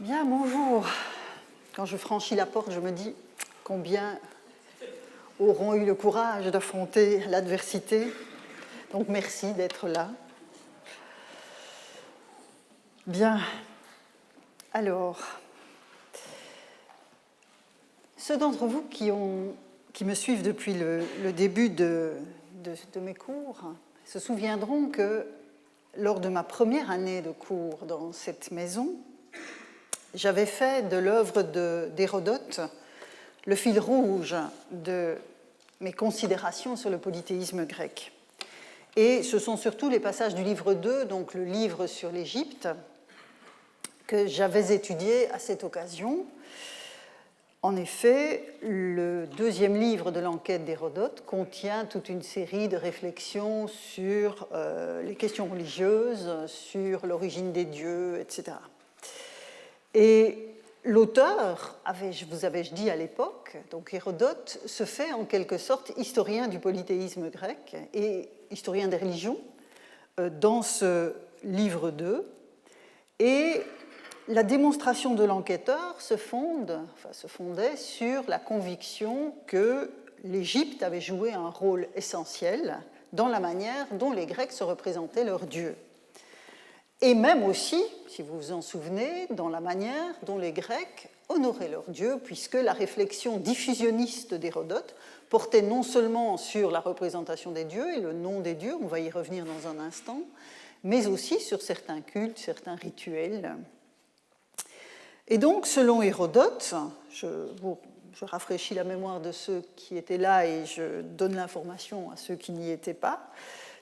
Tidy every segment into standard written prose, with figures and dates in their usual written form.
Bien, bonjour. Quand je franchis la porte, je me dis combien auront eu le courage d'affronter l'adversité. Donc merci d'être là. Bien, alors, ceux d'entre vous qui me suivent depuis le début de mes cours se souviendront que lors de ma première année de cours dans cette maison, j'avais fait de l'œuvre d'Hérodote le fil rouge de mes considérations sur le polythéisme grec. Et ce sont surtout les passages du livre 2, donc le livre sur l'Égypte, que j'avais étudié à cette occasion. En effet, le deuxième livre de l'enquête d'Hérodote contient toute une série de réflexions sur les questions religieuses, sur l'origine des dieux, etc. Et l'auteur, vous avais-je dit à l'époque, donc Hérodote, se fait en quelque sorte historien du polythéisme grec et historien des religions dans ce livre 2. Et la démonstration de l'enquêteur se fondait sur la conviction que l'Égypte avait joué un rôle essentiel dans la manière dont les Grecs se représentaient leurs dieux. Et même aussi, si vous vous en souvenez, dans la manière dont les Grecs honoraient leurs dieux, puisque la réflexion diffusionniste d'Hérodote portait non seulement sur la représentation des dieux et le nom des dieux, on va y revenir dans un instant, mais aussi sur certains cultes, certains rituels. Et donc, selon Hérodote, je rafraîchis la mémoire de ceux qui étaient là et je donne l'information à ceux qui n'y étaient pas.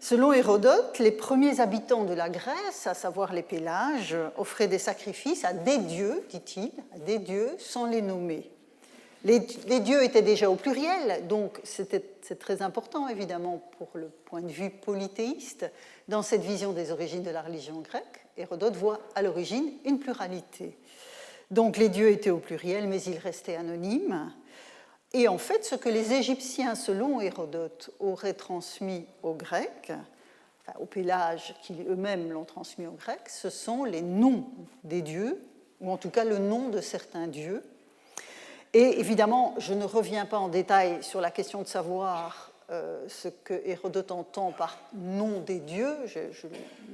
Selon Hérodote, les premiers habitants de la Grèce, à savoir les Pélasges, offraient des sacrifices à des dieux, dit-il, à des dieux sans les nommer. Les dieux étaient déjà au pluriel, donc c'est très important évidemment pour le point de vue polythéiste. Dans cette vision des origines de la religion grecque, Hérodote voit à l'origine une pluralité. Donc les dieux étaient au pluriel, mais ils restaient anonymes. Et en fait, ce que les Égyptiens, selon Hérodote, auraient transmis aux Grecs, aux Pélasges qui eux-mêmes l'ont transmis aux Grecs, ce sont les noms des dieux, ou en tout cas le nom de certains dieux. Et évidemment, je ne reviens pas en détail sur la question de savoir ce que Hérodote entend par nom des dieux, je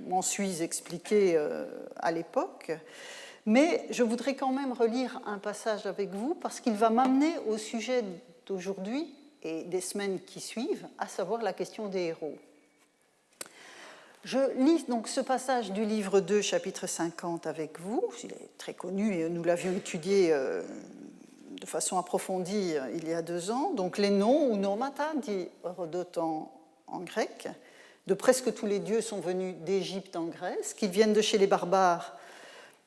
m'en suis expliqué à l'époque. Mais je voudrais quand même relire un passage avec vous parce qu'il va m'amener au sujet d'aujourd'hui et des semaines qui suivent, à savoir la question des héros. Je lis donc ce passage du livre 2, chapitre 50 avec vous. Il est très connu et nous l'avions étudié de façon approfondie il y a 2 ans. Donc les noms, ou nomata, dit Hérodote en grec, de presque tous les dieux sont venus d'Égypte en Grèce, qu'ils viennent de chez les barbares.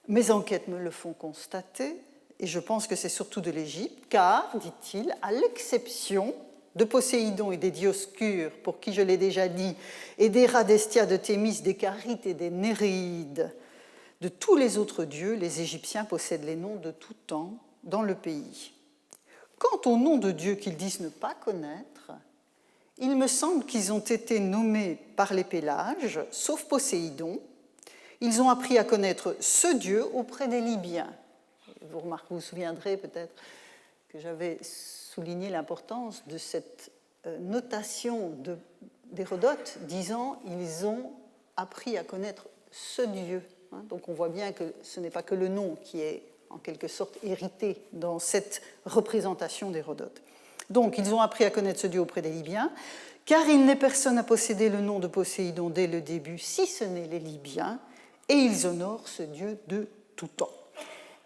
Mes enquêtes me le font constater, et je pense que c'est surtout de l'Égypte, car, dit-il, à l'exception de Poséidon et des Dioscures, pour qui je l'ai déjà dit, et des Radestia, de Thémis, des Charites et des Néréides, de tous les autres dieux, les Égyptiens possèdent les noms de tout temps dans le pays. Quant aux noms de dieux qu'ils disent ne pas connaître, il me semble qu'ils ont été nommés par les Pélasges, sauf Poséidon. Ils ont appris à connaître ce dieu auprès des Libyens. Vous vous souviendrez peut-être que j'avais souligné l'importance de cette notation d'Hérodote disant « ils ont appris à connaître ce dieu ». Donc on voit bien que ce n'est pas que le nom qui est en quelque sorte hérité dans cette représentation d'Hérodote. Donc ils ont appris à connaître ce dieu auprès des Libyens, car il n'est personne à posséder le nom de Poséidon dès le début, si ce n'est les Libyens, et ils honorent ce Dieu de tout temps.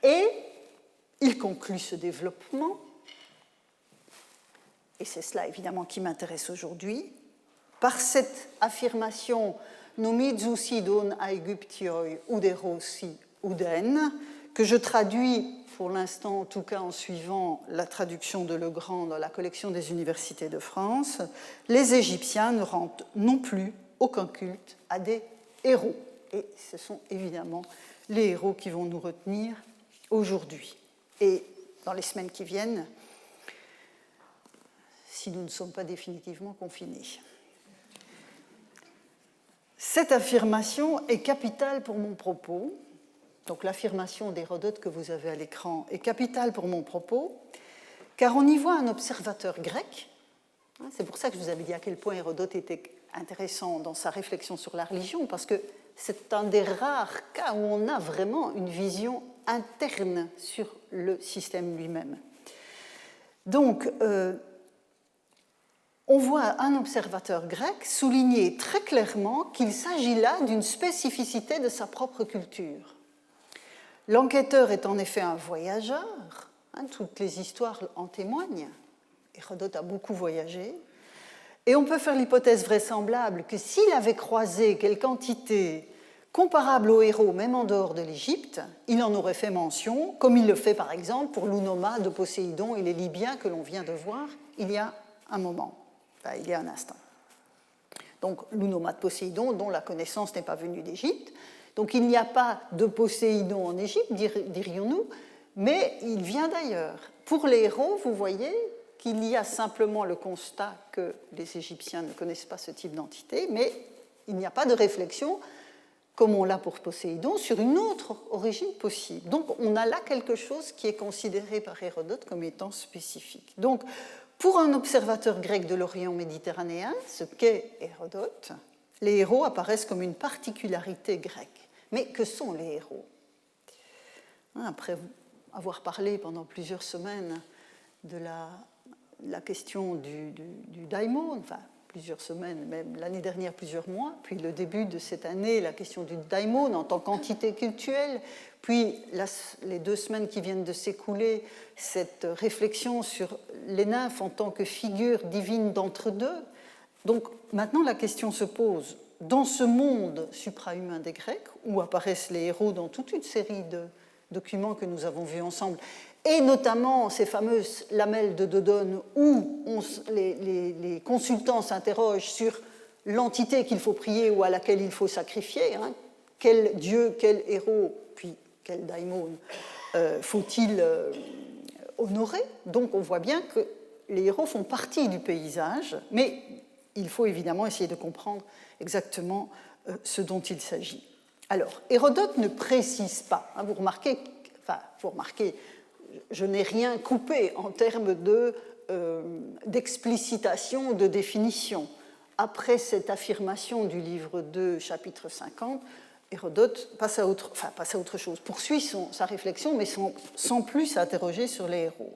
Et il conclut ce développement, et c'est cela évidemment qui m'intéresse aujourd'hui, par cette affirmation « Nomidzu sidon aegyptioi uderosi uden », que je traduis pour l'instant, en tout cas en suivant la traduction de Legrand dans la collection des universités de France, les Égyptiens ne rendent non plus aucun culte à des héros. Et ce sont évidemment les héros qui vont nous retenir aujourd'hui. Et dans les semaines qui viennent, si nous ne sommes pas définitivement confinés. Cette affirmation est capitale pour mon propos, donc l'affirmation d'Hérodote que vous avez à l'écran, est capitale pour mon propos, car on y voit un observateur grec. C'est pour ça que je vous avais dit à quel point Hérodote était intéressant dans sa réflexion sur la religion, parce que c'est un des rares cas où on a vraiment une vision interne sur le système lui-même. Donc, on voit un observateur grec souligner très clairement qu'il s'agit là d'une spécificité de sa propre culture. L'enquêteur est en effet un voyageur, toutes les histoires en témoignent, Hérodote a beaucoup voyagé, et on peut faire l'hypothèse vraisemblable que s'il avait croisé quelque entité comparable aux héros, même en dehors de l'Égypte, il en aurait fait mention, comme il le fait par exemple pour l'Ounoma de Poséidon et les Libyens que l'on vient de voir il y a un moment, enfin, il y a un instant. Donc l'Ounoma de Poséidon, dont la connaissance n'est pas venue d'Égypte. Donc il n'y a pas de Poséidon en Égypte, dirions-nous, mais il vient d'ailleurs. Pour les héros, vous voyez qu'il y a simplement le constat que les Égyptiens ne connaissent pas ce type d'entité, mais il n'y a pas de réflexion, comme on l'a pour Poséidon, sur une autre origine possible. Donc on a là quelque chose qui est considéré par Hérodote comme étant spécifique. Donc pour un observateur grec de l'Orient méditerranéen, ce qu'est Hérodote, les héros apparaissent comme une particularité grecque. Mais que sont les héros ? Après avoir parlé pendant plusieurs semaines de la question du daimon, enfin plusieurs semaines, même l'année dernière plusieurs mois, puis le début de cette année, la question du daimon en tant qu'entité cultuelle, puis les 2 semaines qui viennent de s'écouler, cette réflexion sur les nymphes en tant que figure divine d'entre-deux. Donc maintenant la question se pose, dans ce monde suprahumain des Grecs, où apparaissent les héros dans toute une série de documents que nous avons vus ensemble, et notamment ces fameuses lamelles de Dodone où les consultants s'interrogent sur l'entité qu'il faut prier ou à laquelle il faut sacrifier, quel dieu, quel héros, puis quel daimon faut-il honorer. Donc on voit bien que les héros font partie du paysage, mais il faut évidemment essayer de comprendre exactement ce dont il s'agit. Alors, Hérodote ne précise pas, vous remarquez, je n'ai rien coupé en termes d'explicitation, de définition. Après cette affirmation du livre 2, chapitre 50, Hérodote passe à autre chose, poursuit sa réflexion, mais sans plus s'interroger sur les héros.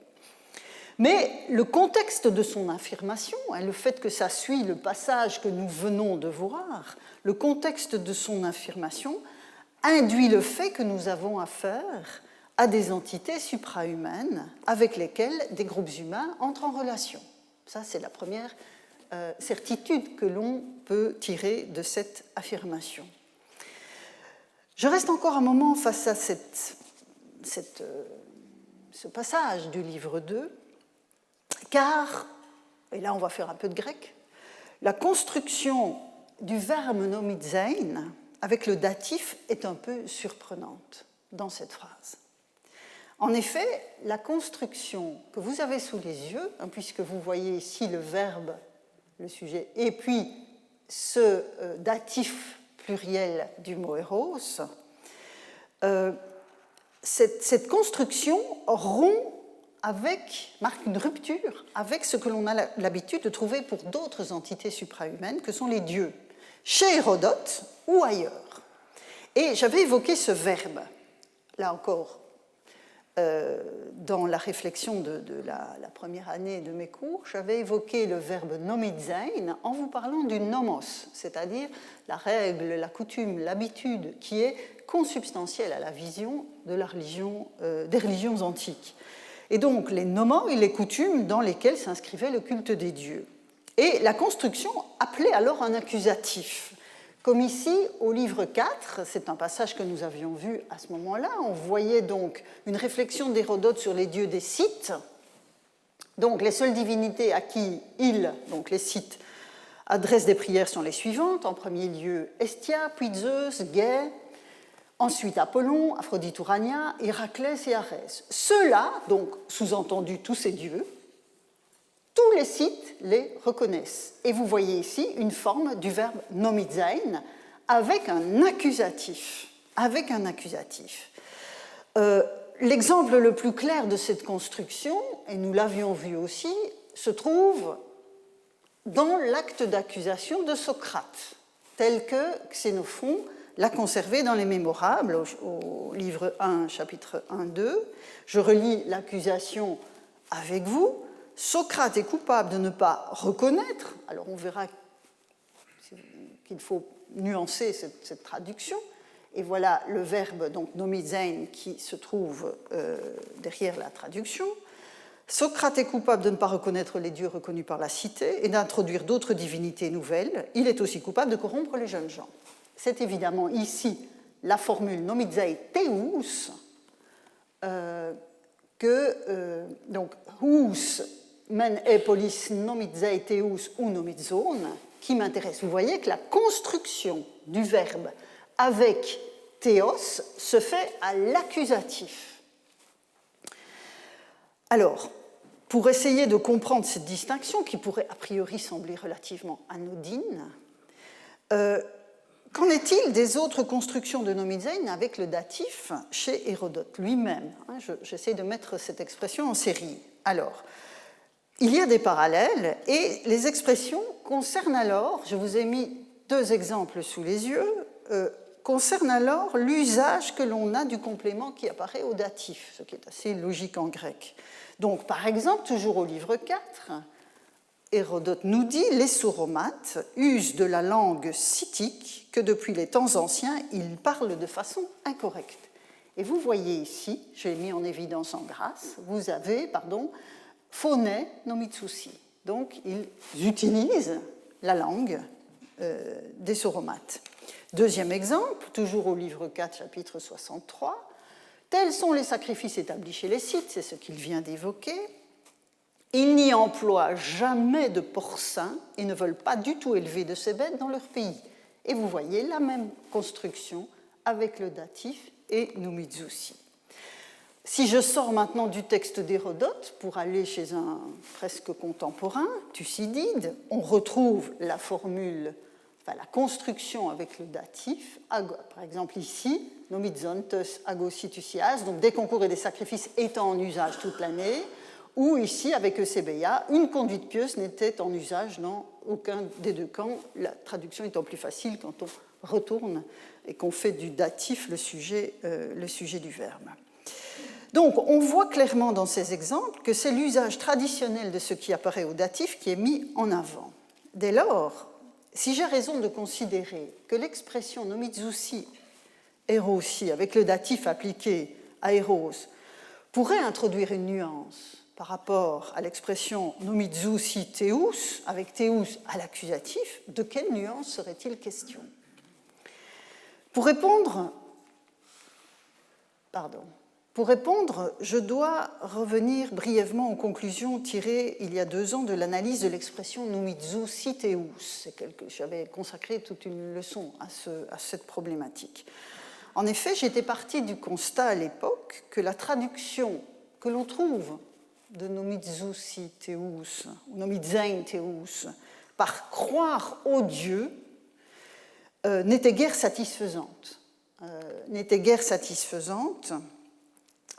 Mais le contexte de son affirmation, le fait que ça suit le passage que nous venons de voir, le contexte de son affirmation induit le fait que nous avons affaire à des entités suprahumaines avec lesquelles des groupes humains entrent en relation. Ça, c'est la première certitude que l'on peut tirer de cette affirmation. Je reste encore un moment face à ce passage du livre 2, car, et là on va faire un peu de grec, la construction du verbe nomizein avec le datif est un peu surprenante dans cette phrase. En effet, la construction que vous avez sous les yeux, puisque vous voyez ici le verbe, le sujet, et puis ce datif pluriel du mot héros, cette construction marque une rupture avec ce que l'on a l'habitude de trouver pour d'autres entités suprahumaines, que sont les dieux, chez Hérodote ou ailleurs. Et j'avais évoqué ce verbe, là encore, dans la réflexion de la première année de mes cours, j'avais évoqué le verbe nomizein en vous parlant du nomos, c'est-à-dire la règle, la coutume, l'habitude qui est consubstantielle à la vision de des religions antiques. Et donc les nomos et les coutumes dans lesquelles s'inscrivait le culte des dieux. Et la construction appelait alors un accusatif. Comme ici, au livre 4, c'est un passage que nous avions vu à ce moment-là, on voyait donc une réflexion d'Hérodote sur les dieux des Scythes. Donc les seules divinités à qui donc les Scythes, adressent des prières sont les suivantes. En premier lieu, Hestia, puis Zeus, Gai, ensuite Apollon, Aphrodite Urania, Héraclès et Arès. Ceux-là, donc sous-entendu tous ces dieux, tous les Scythes les reconnaissent. Et vous voyez ici une forme du verbe nomizein avec un accusatif. L'exemple le plus clair de cette construction, et nous l'avions vu aussi, se trouve dans l'acte d'accusation de Socrate, tel que Xénophon l'a conservé dans les Mémorables, au livre 1, chapitre 1-2. Je relis l'accusation avec vous. Socrate est coupable de ne pas reconnaître, alors on verra qu'il faut nuancer cette traduction, et voilà le verbe donc nomizein qui se trouve derrière la traduction. Socrate est coupable de ne pas reconnaître les dieux reconnus par la cité et d'introduire d'autres divinités nouvelles. Il est aussi coupable de corrompre les jeunes gens. C'est évidemment ici la formule nomizei theus, donc hous men epolis nomizei theus ou nomizon, qui m'intéresse. Vous voyez que la construction du verbe avec théos se fait à l'accusatif. Alors, pour essayer de comprendre cette distinction, qui pourrait a priori sembler relativement anodine, qu'en est-il des autres constructions de nomizein avec le datif chez Hérodote lui-même? J'essaie de mettre cette expression en série. Alors, il y a des parallèles et les expressions concernent alors, je vous ai mis deux exemples sous les yeux, concernent alors l'usage que l'on a du complément qui apparaît au datif, ce qui est assez logique en grec. Donc, par exemple, toujours au livre 4, Hérodote nous dit « Les sauromates usent de la langue scythique que depuis les temps anciens, ils parlent de façon incorrecte. » Et vous voyez ici, je l'ai mis en évidence en grâce, vous avez, phone no mitsushi. Donc, ils utilisent la langue des sauromates. Deuxième exemple, toujours au livre 4, chapitre 63, « Tels sont les sacrifices établis chez les Scythes », c'est ce qu'il vient d'évoquer. Ils n'y emploient jamais de porcins et ne veulent pas du tout élever de ces bêtes dans leur pays. Et vous voyez la même construction avec le datif et numitsushi. Si je sors maintenant du texte d'Hérodote pour aller chez un presque contemporain, Thucydide, on retrouve la formule, la construction avec le datif, par exemple ici, nomizontes agositusias, donc des concours et des sacrifices étant en usage toute l'année, ou ici, avec Eusébéia, une conduite pieuse n'était en usage dans aucun des deux camps, la traduction étant plus facile quand on retourne et qu'on fait du datif le sujet du verbe. Donc, on voit clairement dans ces exemples que c'est l'usage traditionnel de ce qui apparaît au datif qui est mis en avant. Dès lors, si j'ai raison de considérer que l'expression nomizousi, hérosi, avec le datif appliqué à héros, pourrait introduire une nuance par rapport à l'expression nomizousi theus, avec theus à l'accusatif, de quelle nuance serait-il question? Pour répondre, je dois revenir brièvement aux conclusions tirées il y a 2 ans de l'analyse de l'expression nomizousi theus. J'avais consacré toute une leçon à cette problématique. En effet, j'étais partie du constat à l'époque que la traduction que l'on trouve de nomizousi theus, ou nomizein theus, par croire au Dieu, n'était guère satisfaisante.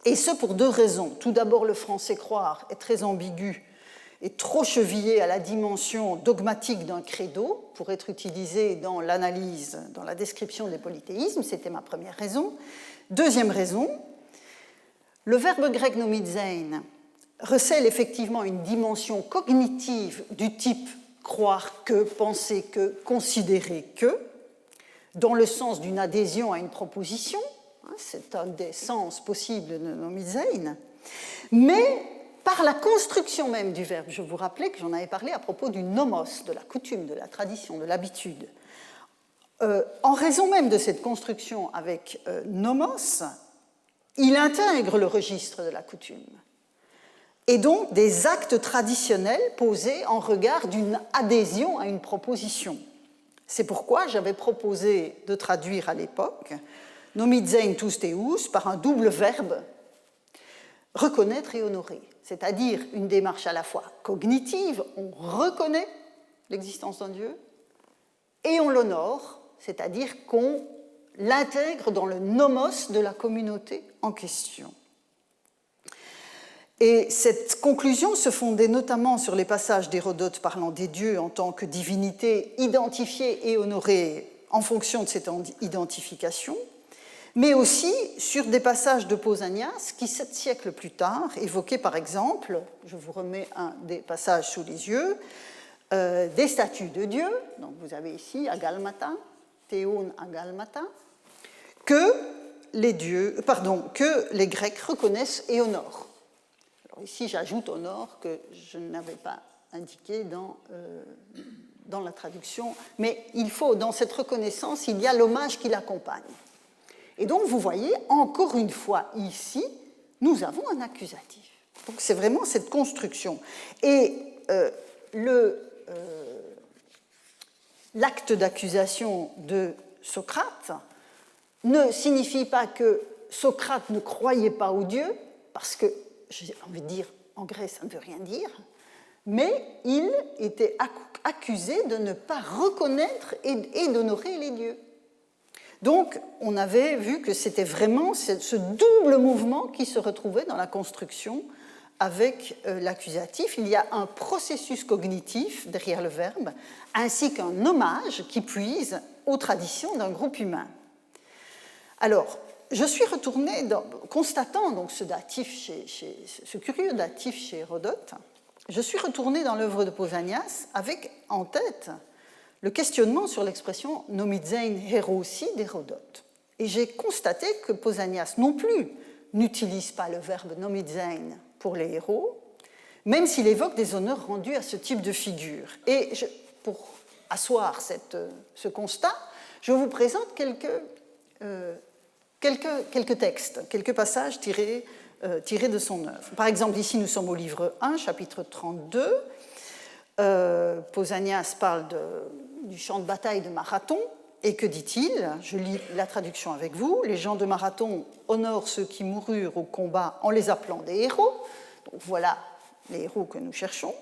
Et ce pour 2 raisons. Tout d'abord, le français croire est très ambigu et trop chevillé à la dimension dogmatique d'un credo pour être utilisé dans l'analyse, dans la description des polythéismes. C'était ma première raison. Deuxième raison, le verbe grec nomizein recèle effectivement une dimension cognitive du type croire que, penser que, considérer que, dans le sens d'une adhésion à une proposition, c'est un des sens possibles de nomizein, mais par la construction même du verbe. Je vous rappelais que j'en avais parlé à propos du nomos, de la coutume, de la tradition, de l'habitude. En raison même de cette construction avec nomos, il intègre le registre de la coutume, et donc des actes traditionnels posés en regard d'une adhésion à une proposition. C'est pourquoi j'avais proposé de traduire à l'époque nomizein tous theus par un double verbe, reconnaître et honorer, c'est-à-dire une démarche à la fois cognitive, on reconnaît l'existence d'un Dieu, et on l'honore, c'est-à-dire qu'on l'intègre dans le nomos de la communauté en question. Et cette conclusion se fondait notamment sur les passages d'Hérodote parlant des dieux en tant que divinités identifiées et honorées en fonction de cette identification, mais aussi sur des passages de Pausanias qui, 7 siècles plus tard, évoquaient par exemple, je vous remets un des passages sous les yeux, des statues de dieux, donc vous avez ici agalmata, théon agalmata, que les Grecs reconnaissent et honorent. Alors ici, j'ajoute honore que je n'avais pas indiqué dans la traduction, mais il faut, dans cette reconnaissance, il y a l'hommage qui l'accompagne. Et donc, vous voyez, encore une fois, ici, nous avons un accusatif. Donc, c'est vraiment cette construction. Et l'acte d'accusation de Socrate ne signifie pas que Socrate ne croyait pas aux dieux, parce que, j'ai envie de dire, en grec, ça ne veut rien dire, mais il était accusé de ne pas reconnaître et d'honorer les dieux. Donc, on avait vu que c'était vraiment ce double mouvement qui se retrouvait dans la construction avec l'accusatif. Il y a un processus cognitif derrière le verbe, ainsi qu'un hommage qui puise aux traditions d'un groupe humain. Alors, je suis retournée, constatant donc ce curieux datif chez Hérodote, je suis retournée dans l'œuvre de Pausanias avec en tête le questionnement sur l'expression nomizein hérosi d'Hérodote. Et j'ai constaté que Pausanias non plus n'utilise pas le verbe nomizein pour les héros, même s'il évoque des honneurs rendus à ce type de figure. Et pour asseoir ce constat, je vous présente quelques textes, quelques passages tirés de son œuvre. Par exemple, ici, nous sommes au livre 1, chapitre 32. Pausanias parle du champ de bataille de Marathon, et que dit-il? Je lis la traduction avec vous. Les gens de Marathon honorent ceux qui moururent au combat en les appelant des héros. Donc voilà les héros que nous cherchons.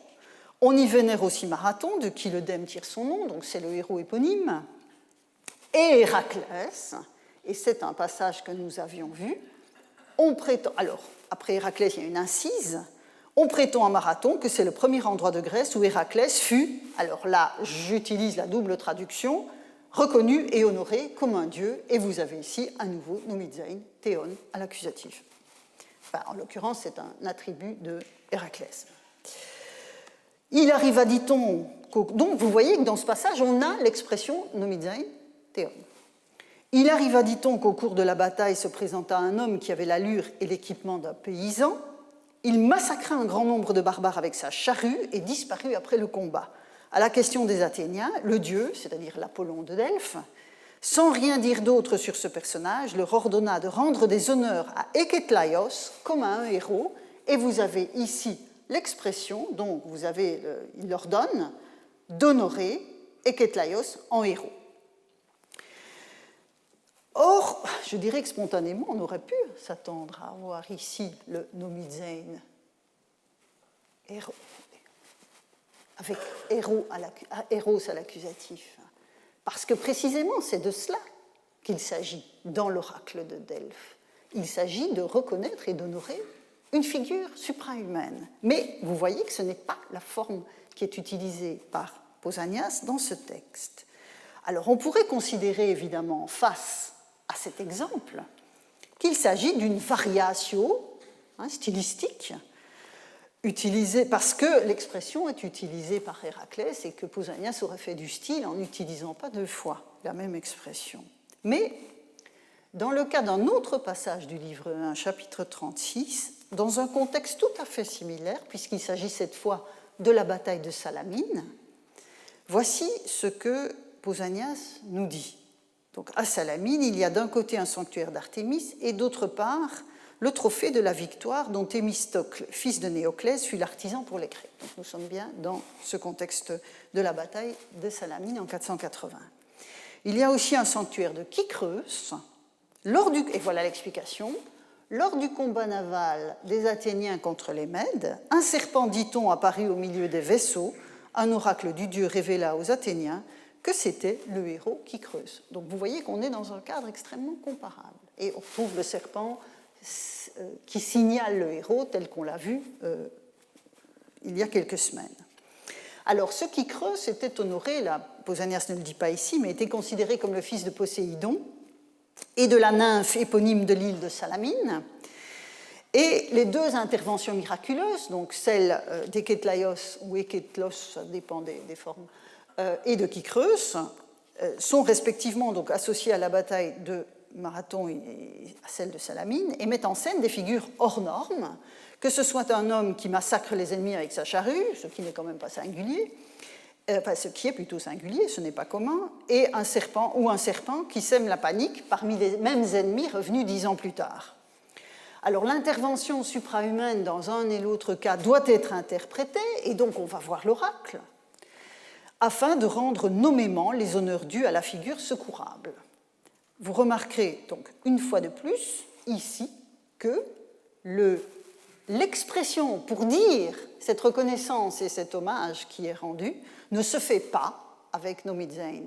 On y vénère aussi Marathon, de qui l'œdème tire son nom, donc c'est le héros éponyme. Et Héraclès, et c'est un passage que nous avions vu, on prétend, alors après Héraclès il y a une incise, on prétend à Marathon que c'est le premier endroit de Grèce où Héraclès fut, alors là j'utilise la double traduction, reconnu et honoré comme un dieu, et vous avez ici à nouveau nomizein, théon à l'accusatif. Enfin, en l'occurrence, c'est un attribut de Héraclès. Il arriva, dit-on, donc vous voyez que dans ce passage, on a l'expression nomizein, théon. Il arriva, dit-on, qu'au cours de la bataille se présenta un homme qui avait l'allure et l'équipement d'un paysan. Il massacra un grand nombre de barbares avec sa charrue et disparut après le combat. À la question des Athéniens, le dieu, c'est-à-dire l'Apollon de Delphes, sans rien dire d'autre sur ce personnage, leur ordonna de rendre des honneurs à Ékétlaios comme à un héros, et vous avez ici l'expression, donc il leur donne d'honorer Ékétlaios en héros. Or, je dirais que spontanément, on aurait pu s'attendre à avoir ici le nomizein, héros, avec héros à l'accusatif. Parce que précisément, c'est de cela qu'il s'agit dans l'oracle de Delphes. Il s'agit de reconnaître et d'honorer une figure suprahumaine. Mais vous voyez que ce n'est pas la forme qui est utilisée par Pausanias dans ce texte. Alors, on pourrait considérer évidemment, face à cet exemple, qu'il s'agit d'une variatio stylistique, utilisée parce que l'expression est utilisée par Héraclès et que Pausanias aurait fait du style en n'utilisant pas deux fois la même expression. Mais dans le cas d'un autre passage du livre 1, chapitre 36, dans un contexte tout à fait similaire, puisqu'il s'agit cette fois de la bataille de Salamine, voici ce que Pausanias nous dit. Donc, à Salamine, il y a d'un côté un sanctuaire d'Artémis et d'autre part le trophée de la victoire dont Thémistocle, fils de Néoclès, fut l'artisan pour les Crêtes. Donc, nous sommes bien dans ce contexte de la bataille de Salamine en 480. Il y a aussi un sanctuaire de Kykreus, et voilà l'explication, lors du combat naval des Athéniens contre les Mèdes, un serpent, dit-on, apparut au milieu des vaisseaux, un oracle du dieu révéla aux Athéniens que c'était le héros qui creuse. Donc vous voyez qu'on est dans un cadre extrêmement comparable. Et on retrouve le serpent qui signale le héros tel qu'on l'a vu il y a quelques semaines. Alors, ce qui creuse était honoré, là, Pausanias ne le dit pas ici, mais était considéré comme le fils de Poséidon et de la nymphe éponyme de l'île de Salamine. Et les deux interventions miraculeuses, donc celle d'Ékétlaios ou Ékétlos, ça dépend des formes, et de Kykreus, sont respectivement donc associées à la bataille de Marathon et à celle de Salamine, et mettent en scène des figures hors normes, que ce soit un homme qui massacre les ennemis avec sa charrue, ce qui n'est quand même pas singulier, ce qui est plutôt singulier, ce n'est pas commun, et un serpent qui sème la panique parmi les mêmes ennemis revenus 10 ans plus tard. Alors l'intervention suprahumaine dans un et l'autre cas doit être interprétée, et donc on va voir l'oracle, afin de rendre nommément les honneurs dus à la figure secourable. Vous remarquerez donc une fois de plus ici que l'expression pour dire cette reconnaissance et cet hommage qui est rendu ne se fait pas avec nomidzein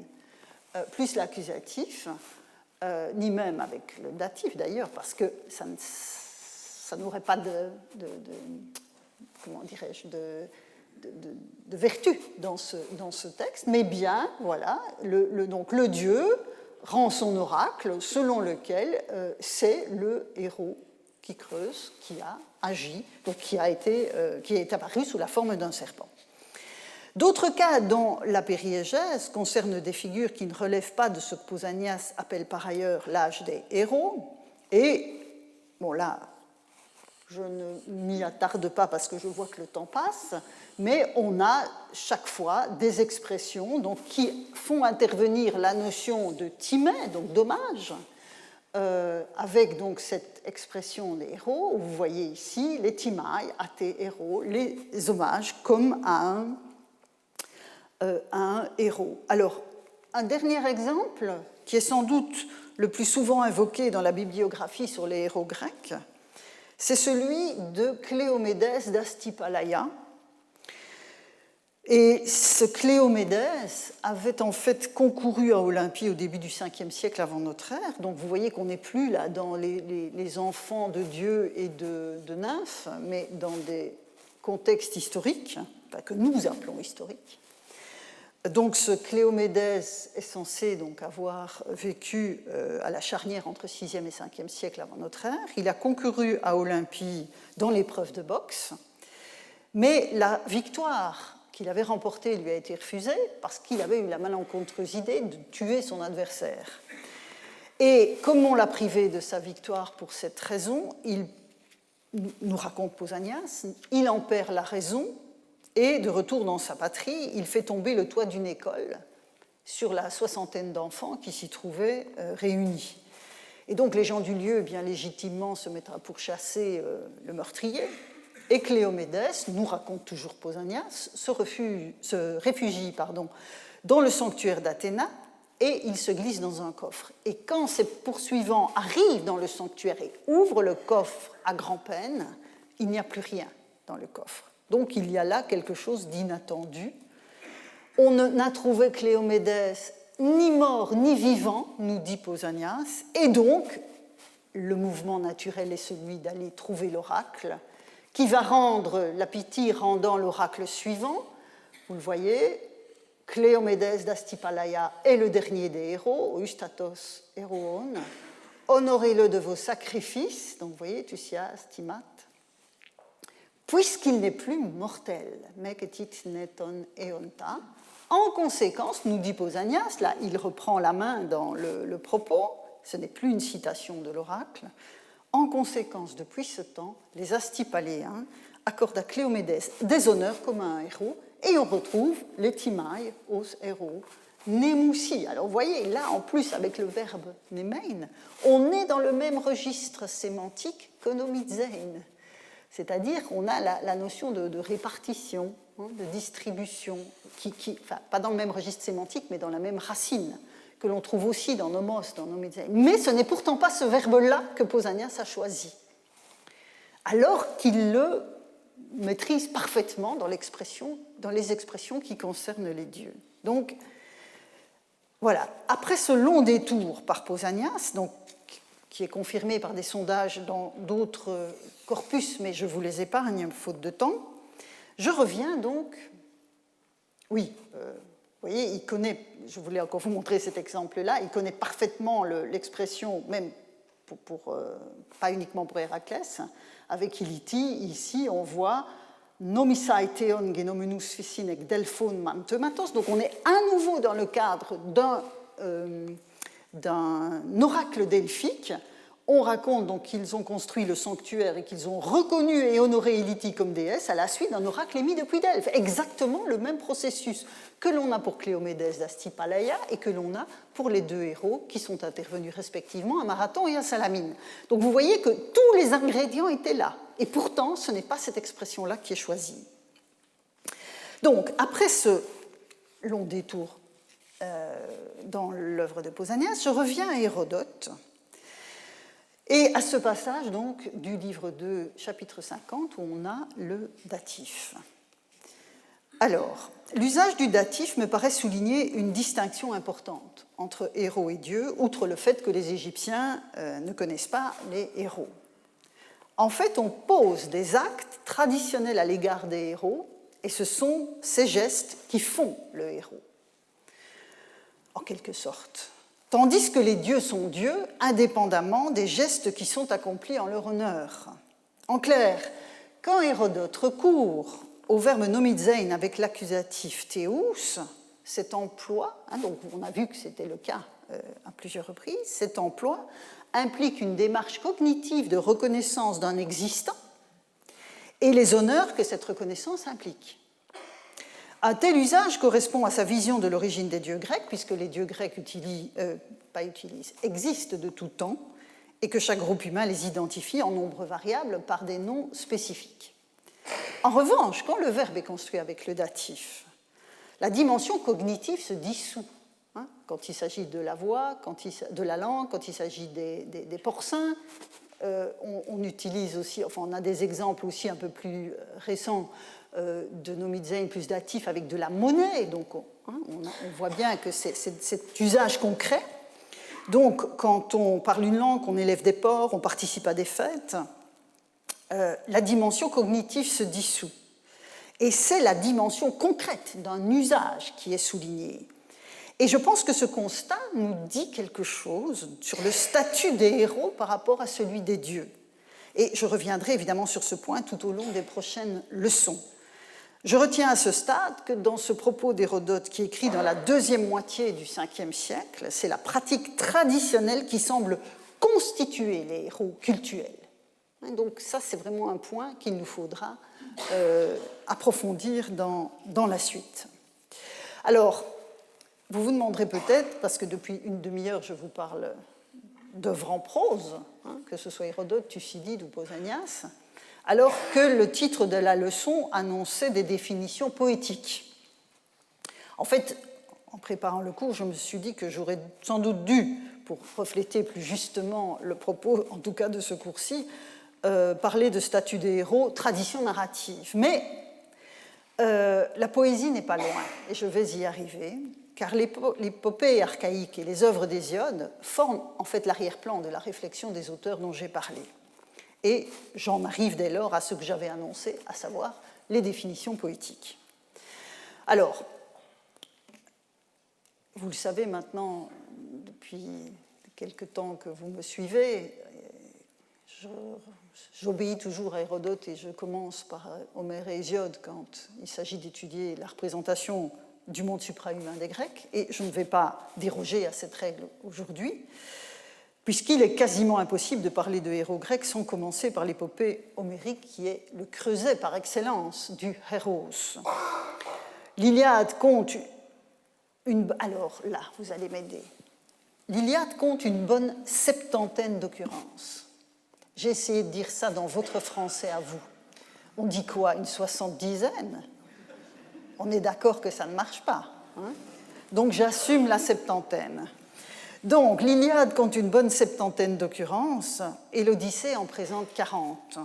plus l'accusatif, ni même avec le datif d'ailleurs, parce que ça n'aurait pas comment dirais-je, de vertu dans ce texte, mais bien, voilà, donc le dieu rend son oracle selon lequel c'est le héros qui creuse, qui a agi, donc qui est apparu sous la forme d'un serpent. D'autres cas dont la périégèse concernent des figures qui ne relèvent pas de ce que Pausanias appelle par ailleurs l'âge des héros, et bon là, je ne m'y attarde pas parce que je vois que le temps passe, mais on a chaque fois des expressions donc, qui font intervenir la notion de timé, donc dommage, avec donc cette expression des héros, où vous voyez ici les timai, athé, héros, les hommages comme à un héros. Alors, un dernier exemple, qui est sans doute le plus souvent invoqué dans la bibliographie sur les héros grecs, c'est celui de Cléomédès d'Astypalaïa. Et ce Cléomédès avait en fait concouru à Olympie au début du 5e siècle avant notre ère. Donc vous voyez qu'on n'est plus là dans les enfants de Dieu et de nymphes, mais dans des contextes historiques, que nous appelons historiques. Donc ce Cléomédès est censé donc avoir vécu à la charnière entre 6e et 5e siècle avant notre ère. Il a concouru à Olympie dans l'épreuve de boxe, mais la victoire qu'il avait remportée lui a été refusée parce qu'il avait eu la malencontreuse idée de tuer son adversaire. Et comme on l'a privé de sa victoire pour cette raison, il nous raconte Pausanias, il en perd la raison. Et de retour dans sa patrie, il fait tomber le toit d'une école sur la 60aine d'enfants qui s'y trouvaient réunis. Et donc les gens du lieu, bien légitimement, se mettent à pourchasser le meurtrier. Et Cléomédès, nous raconte toujours Pausanias, se réfugie dans le sanctuaire d'Athéna et il se glisse dans un coffre. Et quand ses poursuivants arrivent dans le sanctuaire et ouvrent le coffre à grand-peine, il n'y a plus rien dans le coffre. Donc il y a là quelque chose d'inattendu. On n'a trouvé Cléomédès ni mort ni vivant, nous dit Pausanias, et donc le mouvement naturel est celui d'aller trouver l'oracle, qui va rendre la Pythie rendant l'oracle suivant. Vous le voyez, Cléomédès d'Astypalaïa est le dernier des héros, Eustatos héroon. Honorez-le de vos sacrifices, donc vous voyez, Thusias, Timat, puisqu'il n'est plus mortel, meketit neton eonta. En conséquence, nous dit Pausanias, là il reprend la main dans le propos, ce n'est plus une citation de l'oracle. En conséquence, depuis ce temps, les Astypaléens accordent à Cléomédès des honneurs comme à un héros, et on retrouve les timai, os héros, nemoussi. Alors vous voyez, là en plus avec le verbe nemein, on est dans le même registre sémantique que nomidzein. C'est-à-dire qu'on a la notion de répartition, de distribution, enfin, pas dans le même registre sémantique, mais dans la même racine, que l'on trouve aussi dans nomos, dans nomidzein. Mais ce n'est pourtant pas ce verbe-là que Pausanias a choisi, alors qu'il le maîtrise parfaitement dans les expressions qui concernent les dieux. Donc, Voilà. Après ce long détour par Pausanias, donc, qui est confirmé par des sondages dans d'autres corpus, mais je vous les épargne, faute de temps, je reviens donc... Oui, vous voyez, il connaît, je voulais encore vous montrer cet exemple-là, il connaît parfaitement l'expression, même pas uniquement pour Héraclès, avec Iliti, ici on voit Nomisai theon genomenus ficinek delphon mantematos. Donc on est à nouveau dans le cadre d'un oracle delphique. On raconte donc qu'ils ont construit le sanctuaire et qu'ils ont reconnu et honoré Iliti comme déesse à la suite d'un oracle émis depuis Delphes. Exactement le même processus que l'on a pour Cléomèdes d'Astipalaïa et que l'on a pour les deux héros qui sont intervenus respectivement à Marathon et à Salamine. Donc vous voyez que tous les ingrédients étaient là. Et pourtant, ce n'est pas cette expression-là qui est choisie. Donc, après ce long détour dans l'œuvre de Pausanias, je reviens à Hérodote et à ce passage donc, du livre 2, chapitre 50, où on a le datif. Alors, l'usage du datif me paraît souligner une distinction importante entre héros et dieux, outre le fait que les Égyptiens ne connaissent pas les héros. En fait, on pose des actes traditionnels à l'égard des héros, et ce sont ces gestes qui font le héros, en quelque sorte. Tandis que les dieux sont dieux, indépendamment des gestes qui sont accomplis en leur honneur. En clair, quand Hérodote recourt au verbe nomizein avec l'accusatif théous, cet emploi, donc on a vu que c'était le cas à plusieurs reprises, cet emploi implique une démarche cognitive de reconnaissance d'un existant et les honneurs que cette reconnaissance implique. Un tel usage correspond à sa vision de l'origine des dieux grecs, puisque les dieux grecs existent de tout temps et que chaque groupe humain les identifie en nombre variable par des noms spécifiques. En revanche, quand le verbe est construit avec le datif, la dimension cognitive se dissout. Quand il s'agit de la voix, de la langue, quand il s'agit des porcins, on utilise aussi, enfin on a des exemples aussi un peu plus récents de nomizein plus datif avec de la monnaie, donc on voit bien que c'est cet usage concret. Donc quand on parle une langue, on élève des porcs, on participe à des fêtes, la dimension cognitive se dissout. Et c'est la dimension concrète d'un usage qui est soulignée. Et je pense que ce constat nous dit quelque chose sur le statut des héros par rapport à celui des dieux. Et je reviendrai évidemment sur ce point tout au long des prochaines leçons. Je retiens à ce stade que dans ce propos d'Hérodote qui est écrit dans la deuxième moitié du Ve siècle, c'est la pratique traditionnelle qui semble constituer les héros cultuels. Donc ça, c'est vraiment un point qu'il nous faudra approfondir dans la suite. Alors, vous vous demanderez peut-être, parce que depuis une demi-heure, je vous parle d'œuvres en prose, que ce soit Hérodote, Thucydide ou Pausanias, alors que le titre de la leçon annonçait des définitions poétiques. En fait, en préparant le cours, je me suis dit que j'aurais sans doute dû, pour refléter plus justement le propos, en tout cas de ce cours-ci, parler de statut des héros, tradition narrative. Mais la poésie n'est pas loin, et je vais y arriver, car l'épopée archaïque et les œuvres d'Hésiode forment en fait l'arrière-plan de la réflexion des auteurs dont j'ai parlé. Et j'en arrive dès lors à ce que j'avais annoncé, à savoir les définitions poétiques. Alors, vous le savez maintenant, depuis quelque temps que vous me suivez, j'obéis toujours à Hérodote et je commence par Homère et Hésiode quand il s'agit d'étudier la représentation du monde suprahumain des Grecs, et je ne vais pas déroger à cette règle aujourd'hui, puisqu'il est quasiment impossible de parler de héros grecs sans commencer par l'épopée homérique qui est le creuset par excellence du héros. L'Iliade compte alors là, vous allez m'aider. L'Iliade compte une bonne septantaine d'occurrences. J'ai essayé de dire ça dans votre français à vous. On dit quoi, une soixante-dizaine? On est d'accord que ça ne marche pas. Donc j'assume la septantaine. Donc, l'Iliade compte une bonne septantaine d'occurrences et l'Odyssée en présente 40.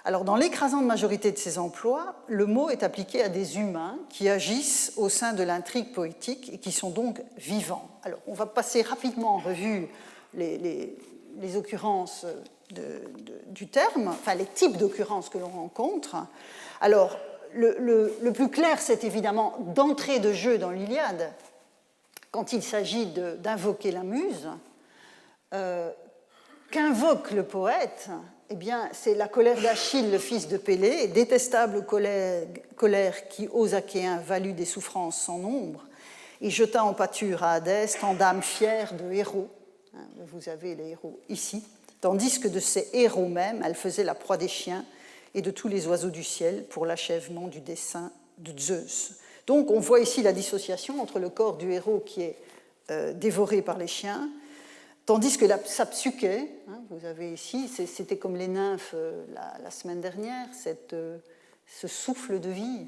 Alors, dans l'écrasante majorité de ces emplois, le mot est appliqué à des humains qui agissent au sein de l'intrigue poétique et qui sont donc vivants. Alors, on va passer rapidement en revue les occurrences du terme, enfin les types d'occurrences que l'on rencontre. Alors, le plus clair, c'est évidemment d'entrée de jeu dans l'Iliade, quand il s'agit d'invoquer la muse. Qu'invoque le poète, eh bien, c'est la colère d'Achille, le fils de Pélée, détestable colère qui, aux Achéens, valut des souffrances sans nombre, et jeta en pâture à Hadès tant d'âmes fières de héros. Vous avez les héros ici. Tandis que de ces héros même, elle faisait la proie des chiens et de tous les oiseaux du ciel pour l'achèvement du dessein de Zeus. Donc, on voit ici la dissociation entre le corps du héros qui est dévoré par les chiens, tandis que sa psyché, vous avez ici, c'était comme les nymphes la semaine dernière, ce souffle de vie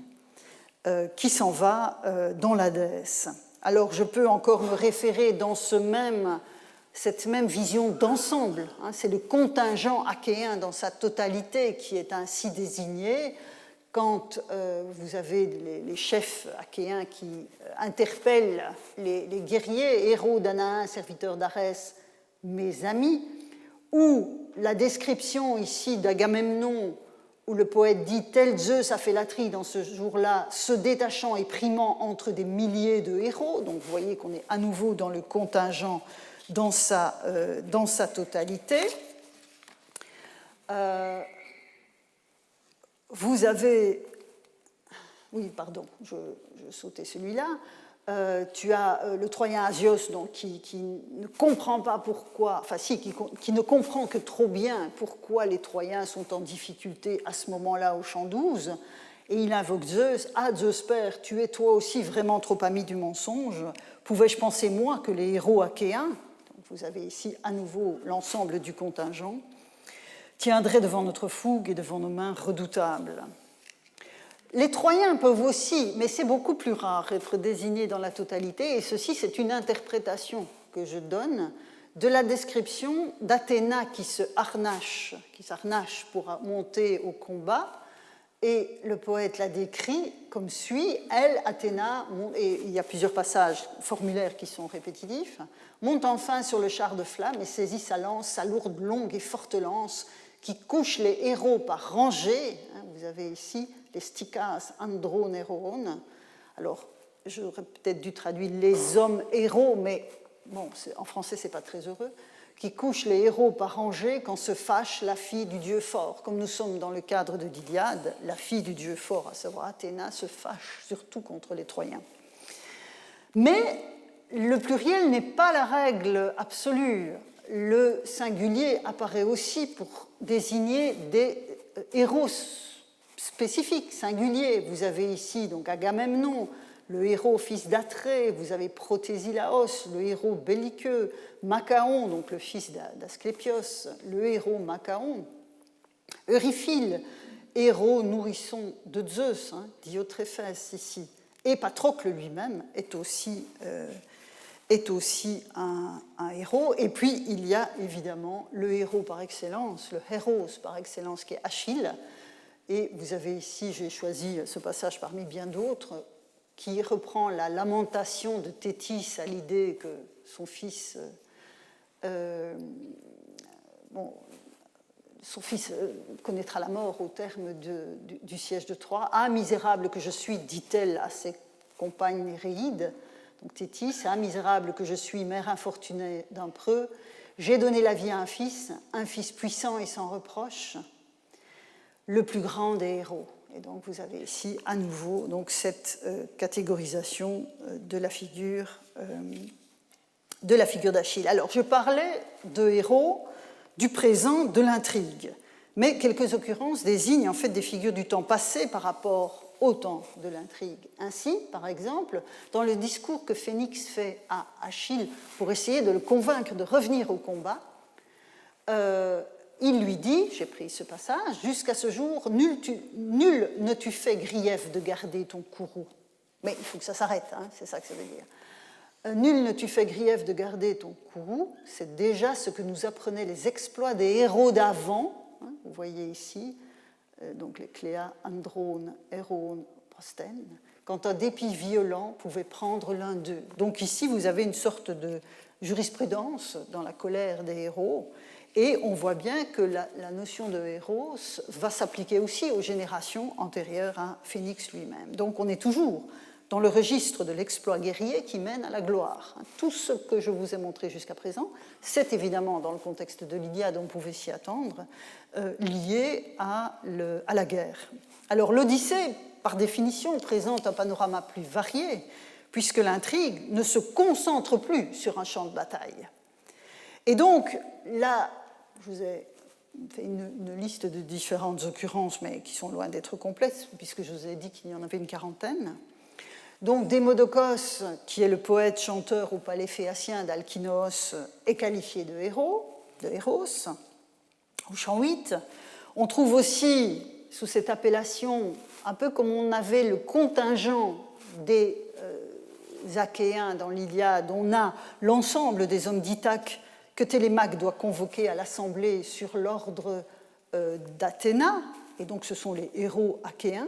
qui s'en va dans l'Hadès. Alors je peux encore me référer dans cette même vision d'ensemble. C'est le contingent achéen dans sa totalité qui est ainsi désigné quand vous avez les chefs achéens qui interpellent les guerriers, héros d'Anaïs, serviteurs d'Arès, mes amis, ou la description ici d'Agamemnon, où le poète dit « Tel Zeus a fait la trie dans ce jour-là, se détachant et primant entre des milliers de héros ». Donc vous voyez qu'on est à nouveau dans le contingent dans sa totalité. Vous avez... Oui, pardon, je sautais celui-là. Tu as le Troyen Asios donc, qui ne comprend pas pourquoi, enfin si, qui ne comprend que trop bien pourquoi les Troyens sont en difficulté à ce moment-là au chant 12, et il invoque Zeus. « Ah, Zeus père, tu es toi aussi vraiment trop ami du mensonge. Pouvais-je penser moi que les héros achéens, donc vous avez ici à nouveau l'ensemble du contingent, tiendraient devant notre fougue et devant nos mains redoutables ?» Les Troyens peuvent aussi, mais c'est beaucoup plus rare, être désignés dans la totalité, et ceci, c'est une interprétation que je donne de la description d'Athéna qui s'harnache pour monter au combat, et le poète la décrit comme suit. Elle, Athéna, et il y a plusieurs passages formulaires qui sont répétitifs, monte enfin sur le char de flamme et saisit sa lance, sa lourde, longue et forte lance, qui couche les héros par rangées. Vous avez ici les stikas androneron. Alors, j'aurais peut-être dû traduire les hommes héros, mais bon, en français, c'est pas très heureux. Qui couche les héros par rangées quand se fâche la fille du dieu fort. Comme nous sommes dans le cadre de l'Iliade, la fille du dieu fort, à savoir Athéna, se fâche surtout contre les Troyens. Mais le pluriel n'est pas la règle absolue. Le singulier apparaît aussi pour désigner des héros spécifiques, singuliers. Vous avez ici donc Agamemnon, le héros fils d'Atrée, vous avez Protésilaos, le héros belliqueux, Machaon, donc le fils d'Asclépios, le héros Machaon, Euryphile, héros nourrisson de Zeus, Diotréphès ici, et Patrocle lui-même est aussi un héros. Et puis il y a évidemment le héros par excellence, le héros par excellence qui est Achille. Et vous avez ici, j'ai choisi ce passage parmi bien d'autres, qui reprend la lamentation de Thétis à l'idée que son fils, connaîtra la mort au terme du siège de Troie. « Ah, misérable que je suis, dit-elle à ses compagnes Néréides. » Donc Thétis, « Ah, misérable que je suis, mère infortunée d'un preux, j'ai donné la vie à un fils puissant et sans reproche, le plus grand des héros. » Et donc vous avez ici à nouveau donc, cette catégorisation de la figure d'Achille. Alors je parlais de héros du présent de l'intrigue, mais quelques occurrences désignent en fait des figures du temps passé par rapport au temps de l'intrigue. Ainsi, par exemple, dans le discours que Phénix fait à Achille pour essayer de le convaincre de revenir au combat, il lui dit, j'ai pris ce passage, « Jusqu'à ce jour, nul ne t'eût fait grief de garder ton courroux. » Mais il faut que ça s'arrête, c'est ça que ça veut dire. « Nul ne t'eût fait grief de garder ton courroux. » C'est déjà ce que nous apprenaient les exploits des héros d'avant. Vous voyez ici donc les Cléa, Androne, Hérone, Prostène, quand un dépit violent pouvait prendre l'un d'eux. Donc ici, vous avez une sorte de jurisprudence dans la colère des héros, et on voit bien que la notion de héros va s'appliquer aussi aux générations antérieures à Phénix lui-même. Donc on est toujours dans le registre de l'exploit guerrier qui mène à la gloire. Tout ce que je vous ai montré jusqu'à présent, c'est évidemment, dans le contexte de l'Iliade, on pouvait s'y attendre, lié à la guerre. Alors l'Odyssée, par définition, présente un panorama plus varié, puisque l'intrigue ne se concentre plus sur un champ de bataille. Et donc, là, je vous ai fait une liste de différentes occurrences, mais qui sont loin d'être complètes, puisque je vous ai dit qu'il y en avait une quarantaine. Donc, Démodocos, qui est le poète-chanteur au palais phéacien d'Alkinoos, est qualifié de héros, de héros. Au chant 8, on trouve aussi, sous cette appellation, un peu comme on avait le contingent des Achéens dans l'Iliade, on a l'ensemble des hommes d'Ithaque que Télémaque doit convoquer à l'assemblée sur l'ordre d'Athéna, et donc ce sont les héros achéens.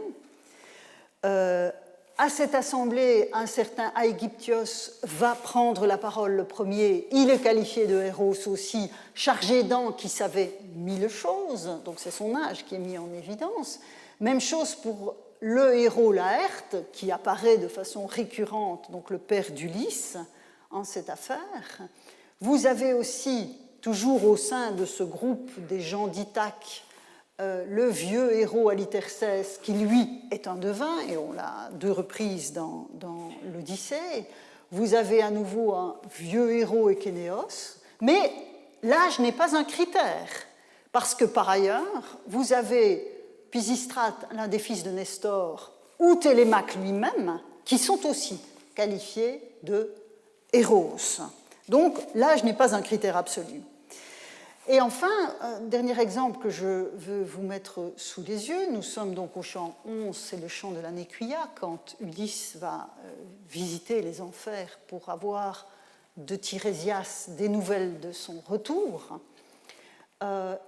À cette assemblée, un certain Aegyptios va prendre la parole le premier. Il est qualifié de héros aussi, chargé d'an qui savait mille choses, donc c'est son âge qui est mis en évidence. Même chose pour le héros Laërte, qui apparaît de façon récurrente, donc le père d'Ulysse, en cette affaire. Vous avez aussi, toujours au sein de ce groupe des gens d'Ithaque, le vieux héros Halithercès, qui lui est un devin, et on l'a deux reprises dans l'Odyssée. Vous avez à nouveau un vieux héros Échénéos, mais l'âge n'est pas un critère, parce que par ailleurs, vous avez Pisistrate, l'un des fils de Nestor, ou Télémaque lui-même, qui sont aussi qualifiés de héros. Donc l'âge n'est pas un critère absolu. Et enfin, un dernier exemple que je veux vous mettre sous les yeux, nous sommes donc au chant 11, c'est le chant de la Néquia, quand Ulysse va visiter les enfers pour avoir de Tirésias des nouvelles de son retour.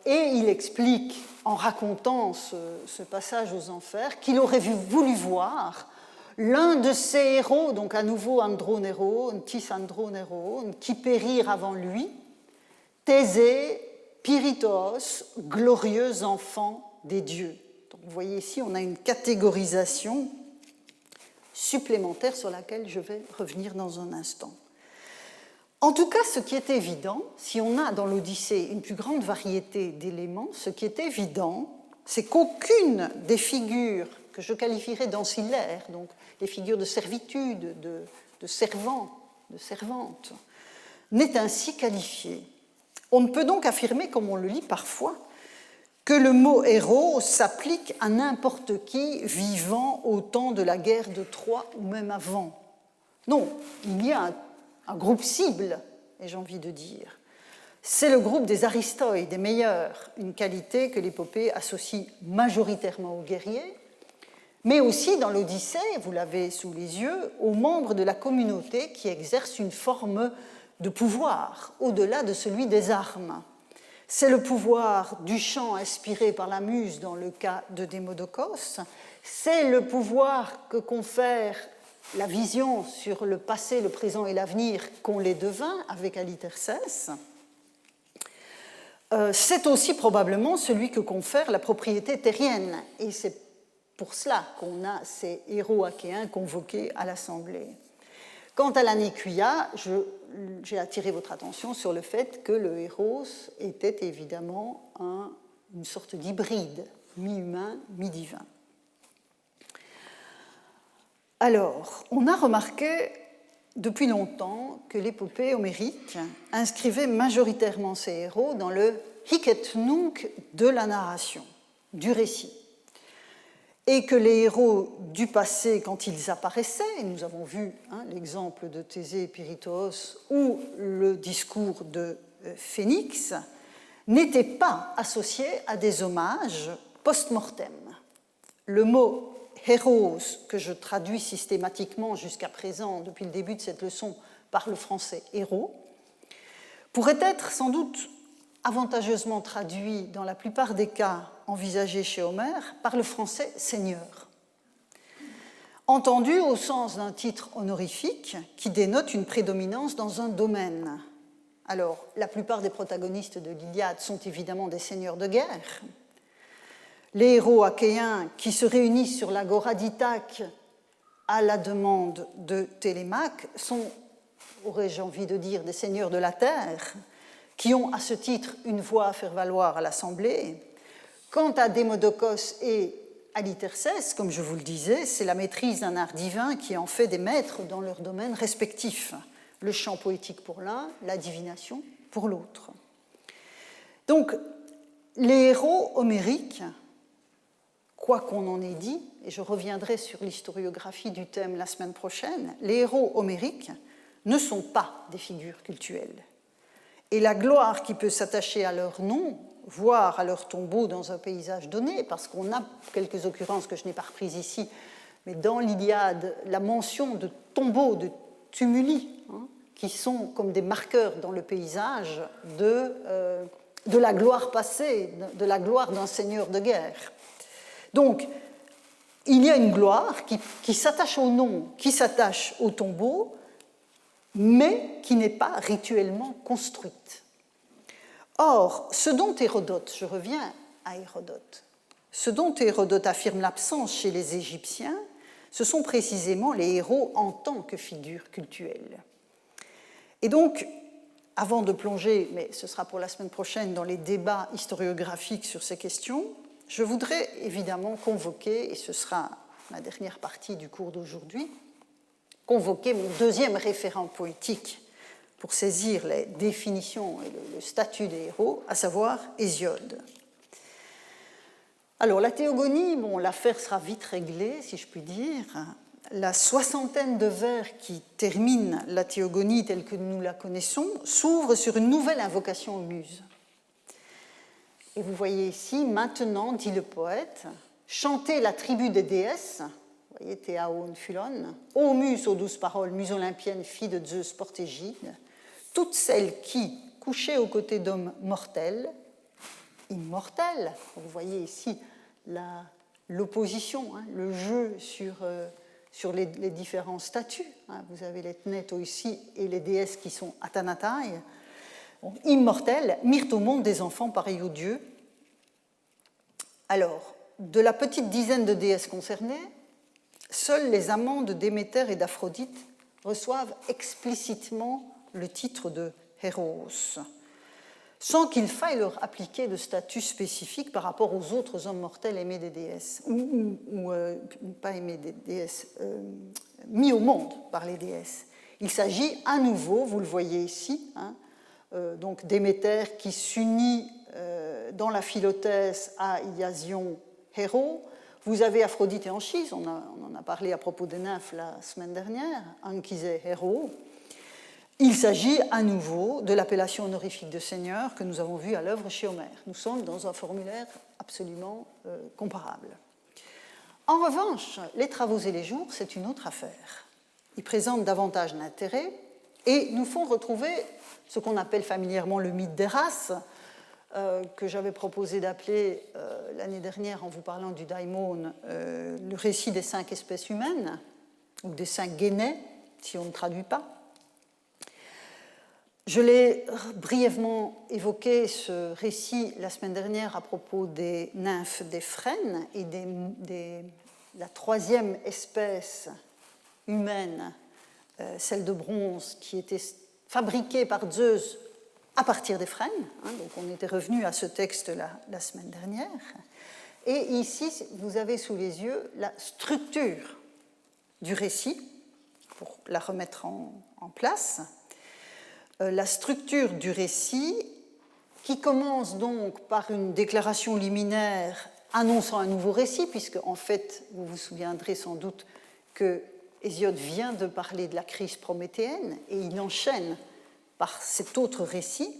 Et il explique, en racontant ce passage aux enfers, qu'il aurait voulu voir l'un de ses héros, donc à nouveau Andronéron, Tis Andronéron, qui périr avant lui, Thésée, Pyritos, glorieux enfant des dieux. Donc vous voyez ici, on a une catégorisation supplémentaire sur laquelle je vais revenir dans un instant. En tout cas, ce qui est évident, si on a dans l'Odyssée une plus grande variété d'éléments, ce qui est évident, c'est qu'aucune des figures que je qualifierais d'ancillaires, donc les figures de servitude, de servants, de servantes, n'est ainsi qualifiée. On ne peut donc affirmer, comme on le lit parfois, que le mot héros s'applique à n'importe qui vivant au temps de la guerre de Troie ou même avant. Non, il y a un groupe cible, ai-je envie de dire. C'est le groupe des Aristoi, des meilleurs, une qualité que l'épopée associe majoritairement aux guerriers, mais aussi dans l'Odyssée, vous l'avez sous les yeux, aux membres de la communauté qui exercent une forme de pouvoir au-delà de celui des armes. C'est le pouvoir du chant inspiré par la muse dans le cas de Démodocos, c'est le pouvoir que confère la vision sur le passé, le présent et l'avenir qu'ont les devins avec Halithercès. C'est aussi probablement celui que confère la propriété terrienne, et c'est pour cela qu'on a ces héros achéens convoqués à l'Assemblée. Quant à la Néquia, j'ai attiré votre attention sur le fait que le héros était évidemment une sorte d'hybride, mi-humain, mi-divin. Alors, on a remarqué depuis longtemps que l'épopée homérique inscrivait majoritairement ses héros dans le hic et nunc de la narration, du récit. Et que les héros du passé, quand ils apparaissaient, et nous avons vu l'exemple de Thésée et Pyritos ou le discours de Phénix, n'étaient pas associés à des hommages post-mortem. Le mot héros, que je traduis systématiquement jusqu'à présent, depuis le début de cette leçon, par le français héros, pourrait être sans doute avantageusement traduit dans la plupart des cas envisagés chez Homère par le français seigneur, entendu au sens d'un titre honorifique qui dénote une prédominance dans un domaine. Alors, la plupart des protagonistes de l'Iliade sont évidemment des seigneurs de guerre. Les héros achéens qui se réunissent sur l'agora d'Ithaque à la demande de Télémaque sont, aurais-je envie de dire, des seigneurs de la terre, qui ont à ce titre une voix à faire valoir à l'Assemblée. Quant à Démodocos et Halithercès, comme je vous le disais, c'est la maîtrise d'un art divin qui en fait des maîtres dans leurs domaines respectifs, le chant poétique pour l'un, la divination pour l'autre. Donc, les héros homériques, quoi qu'on en ait dit, et je reviendrai sur l'historiographie du thème la semaine prochaine, les héros homériques ne sont pas des figures cultuelles. Et la gloire qui peut s'attacher à leur nom, voire à leur tombeau dans un paysage donné, parce qu'on a quelques occurrences que je n'ai pas reprises ici, mais dans l'Iliade, la mention de tombeaux, de tumuli, qui sont comme des marqueurs dans le paysage de la gloire passée, de la gloire d'un seigneur de guerre. Donc, il y a une gloire qui s'attache au nom, qui s'attache au tombeau, mais qui n'est pas rituellement construite. Or, ce dont Hérodote, je reviens à Hérodote, ce dont Hérodote affirme l'absence chez les Égyptiens, ce sont précisément les héros en tant que figures cultuelles. Et donc, avant de plonger, mais ce sera pour la semaine prochaine, dans les débats historiographiques sur ces questions, je voudrais évidemment convoquer, et ce sera la dernière partie du cours d'aujourd'hui, convoquer mon deuxième référent poétique pour saisir les définitions et le statut des héros, à savoir Hésiode. Alors, la théogonie, bon, l'affaire sera vite réglée, si je puis dire. La soixantaine de vers qui terminent la théogonie telle que nous la connaissons s'ouvre sur une nouvelle invocation aux muses. Et vous voyez ici, maintenant, dit le poète, chantez la tribu des déesses, vous voyez, Théaon, Phulon, ô muses aux douces paroles, muses olympiennes, filles de Zeus, porte égide, toutes celles qui, couchées aux côtés d'hommes mortels, immortels, vous voyez ici l'opposition, le jeu sur les différents statuts, vous avez les Tnétos ici et les déesses qui sont Athanatai, immortels, mirent au monde des enfants pareils aux dieux. Alors, de la petite dizaine de déesses concernées, seuls les amants de Déméter et d'Aphrodite reçoivent explicitement le titre de héros, sans qu'il faille leur appliquer de statut spécifique par rapport aux autres hommes mortels aimés des déesses, ou pas aimés des déesses, mis au monde par les déesses. Il s'agit à nouveau, vous le voyez ici, donc Déméter qui s'unit dans la Philothèse à Iasion, héros. Vous avez Aphrodite et Anchise, on en a parlé à propos des nymphes la semaine dernière, Anchise héros. Il s'agit à nouveau de l'appellation honorifique de seigneur que nous avons vue à l'œuvre chez Homère. Nous sommes dans un formulaire absolument comparable. En revanche, les travaux et les jours, c'est une autre affaire. Ils présentent davantage d'intérêt et nous font retrouver ce qu'on appelle familièrement le mythe des races, que j'avais proposé d'appeler l'année dernière en vous parlant du daimon, le récit des 5 espèces humaines, ou des 5 guénets, si on ne traduit pas. Je l'ai brièvement évoqué, ce récit, la semaine dernière à propos des nymphes des frênes et la 3e espèce humaine, celle de bronze, qui était fabriquée par Zeus à partir des frênes. Donc on était revenu à ce texte la semaine dernière. Et ici, vous avez sous les yeux la structure du récit, pour la remettre en place. La structure du récit qui commence donc par une déclaration liminaire annonçant un nouveau récit, puisque en fait, vous vous souviendrez sans doute que Hésiode vient de parler de la crise prométhéenne et il enchaîne par cet autre récit.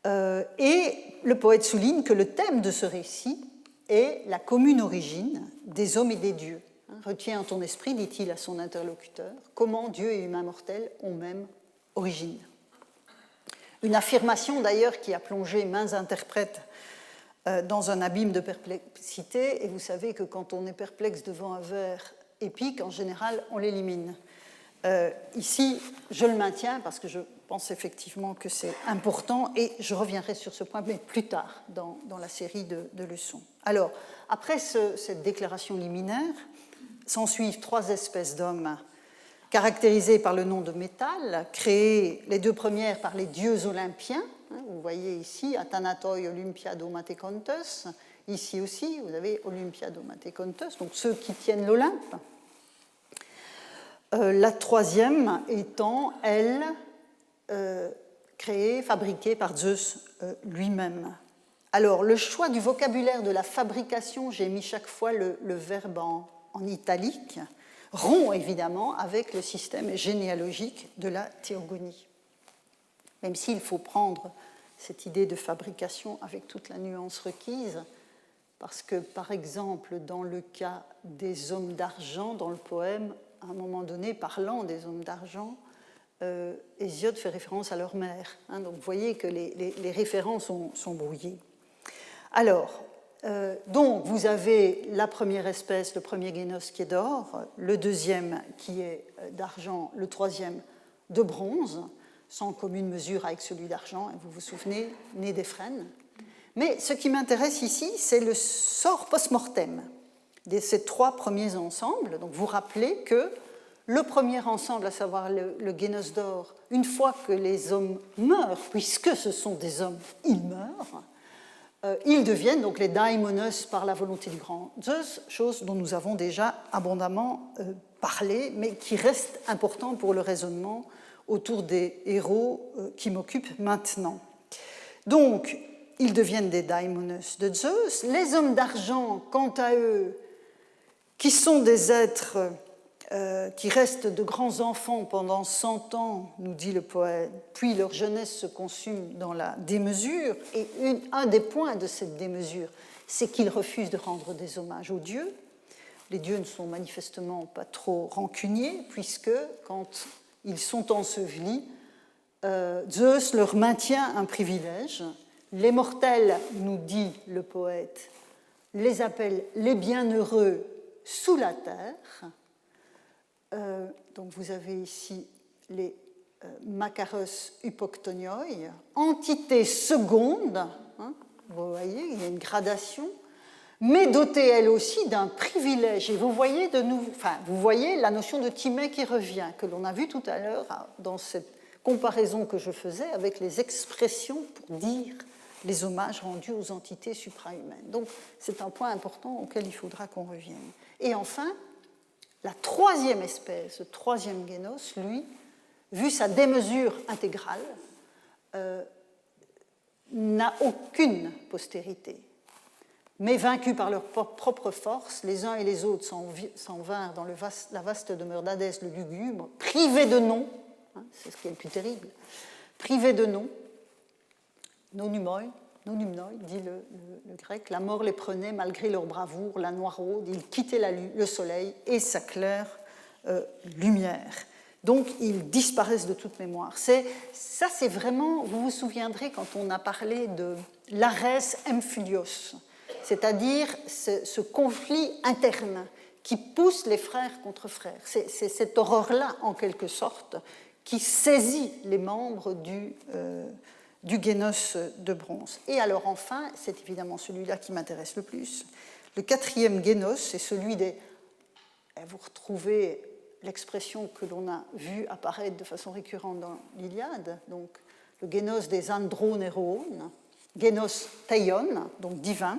Et le poète souligne que le thème de ce récit est la commune origine des hommes et des dieux. Retiens en ton esprit, dit-il à son interlocuteur, comment Dieu et humain mortel ont même origine. Une affirmation d'ailleurs qui a plongé maints interprètes dans un abîme de perplexité, et vous savez que quand on est perplexe devant un vers épique, en général, on l'élimine. Ici, je le maintiens parce que je pense effectivement que c'est important, et je reviendrai sur ce point, mais plus tard dans la série de leçons. Alors, après cette déclaration liminaire, s'en suivent 3 espèces d'hommes caractérisés par le nom de métal, créées les 2 premières par les dieux olympiens. Vous voyez ici Athanatoi Olympiado Matekontos. Ici aussi, vous avez Olympiado Matekontos, donc ceux qui tiennent l'Olympe. La 3e étant, elle, créée, fabriquée par Zeus lui-même. Alors, le choix du vocabulaire de la fabrication, j'ai mis chaque fois le verbe en italique, rompt évidemment avec le système généalogique de la théogonie. Même s'il faut prendre cette idée de fabrication avec toute la nuance requise, parce que, par exemple, dans le cas des hommes d'argent, dans le poème, à un moment donné, parlant des hommes d'argent, Hésiode fait référence à leur mère. Donc vous voyez que les références sont brouillées. Alors, donc vous avez la première espèce, le premier génos qui est d'or, le deuxième qui est d'argent, le troisième de bronze, sans commune mesure avec celui d'argent, et vous vous souvenez, né d'Éphrène. Mais ce qui m'intéresse ici, c'est le sort post-mortem de ces 3 premiers ensembles. Donc vous rappelez que le premier ensemble, à savoir le génos d'or, une fois que les hommes meurent, puisque ce sont des hommes, ils meurent, ils deviennent donc les daimonos par la volonté du grand Zeus, chose dont nous avons déjà abondamment parlé, mais qui reste important pour le raisonnement autour des héros qui m'occupent maintenant. Donc, ils deviennent des daimonos de Zeus. Les hommes d'argent, quant à eux, qui sont des êtres qui restent de grands enfants pendant 100 ans, nous dit le poète, puis leur jeunesse se consume dans la démesure, et un des points de cette démesure, c'est qu'ils refusent de rendre des hommages aux dieux. Les dieux ne sont manifestement pas trop rancuniers, puisque quand ils sont ensevelis, Zeus leur maintient un privilège. Les mortels, nous dit le poète, les appellent les bienheureux sous la terre. Donc vous avez ici les Makaros Hypoctonioi, entité seconde, vous voyez, il y a une gradation, mais dotée elle aussi d'un privilège. Et vous voyez vous voyez la notion de Timée qui revient, que l'on a vu tout à l'heure dans cette comparaison que je faisais avec les expressions pour dire les hommages rendus aux entités suprahumaines. Donc c'est un point important auquel il faudra qu'on revienne. Et enfin, la 3e espèce, le 3e génos, lui, vu sa démesure intégrale, n'a aucune postérité. Mais vaincus par leur propre force, les uns et les autres s'en vinrent dans la vaste demeure d'Hadès le lugubre, privés de nom, c'est ce qui est le plus terrible, privés de nom, nonumoi, dit le grec, la mort les prenait malgré leur bravoure, la noiraude, ils quittaient le soleil et sa claire lumière. Donc ils disparaissent de toute mémoire. Ça c'est vraiment, vous vous souviendrez quand on a parlé de l'Arès Emphylios, c'est-à-dire ce conflit interne qui pousse les frères contre frères. C'est cette horreur-là, en quelque sorte, qui saisit les membres du génos de bronze. Et alors enfin, c'est évidemment celui-là qui m'intéresse le plus. Le 4e génos, c'est celui des... Vous retrouvez l'expression que l'on a vue apparaître de façon récurrente dans l'Iliade, donc le génos des andronérones, génos theion, donc divin.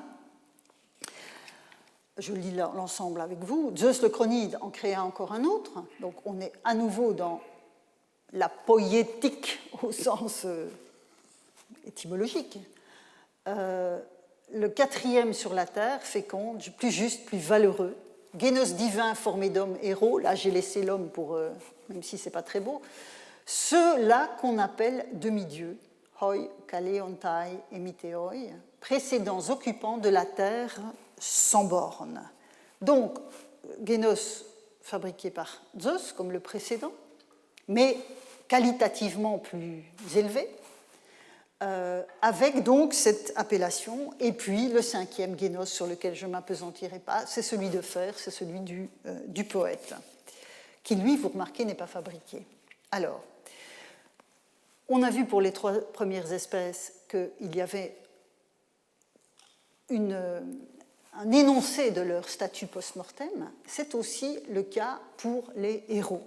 Je lis l'ensemble avec vous. Zeus le Chronide en créa encore un autre, donc on est à nouveau dans la poïétique au sens étymologique. Le 4e sur la terre, féconde, plus juste, plus valeureux. Génos divin formé d'hommes héros, là j'ai laissé l'homme pour, même si c'est pas très beau, ceux-là qu'on appelle demi-dieux, hoi, kaleontai et mythéoi, précédents occupants de la terre sans borne. Donc, génos fabriqué par Zeus, comme le précédent, mais qualitativement plus élevé, avec donc cette appellation. Et puis le cinquième génos sur lequel je ne m'appesantirai pas, c'est celui de fer, c'est celui du poète, qui lui, vous remarquez, n'est pas fabriqué. Alors, on a vu pour les 3 premières espèces qu'il y avait un énoncé de leur statut post-mortem. C'est aussi le cas pour les héros.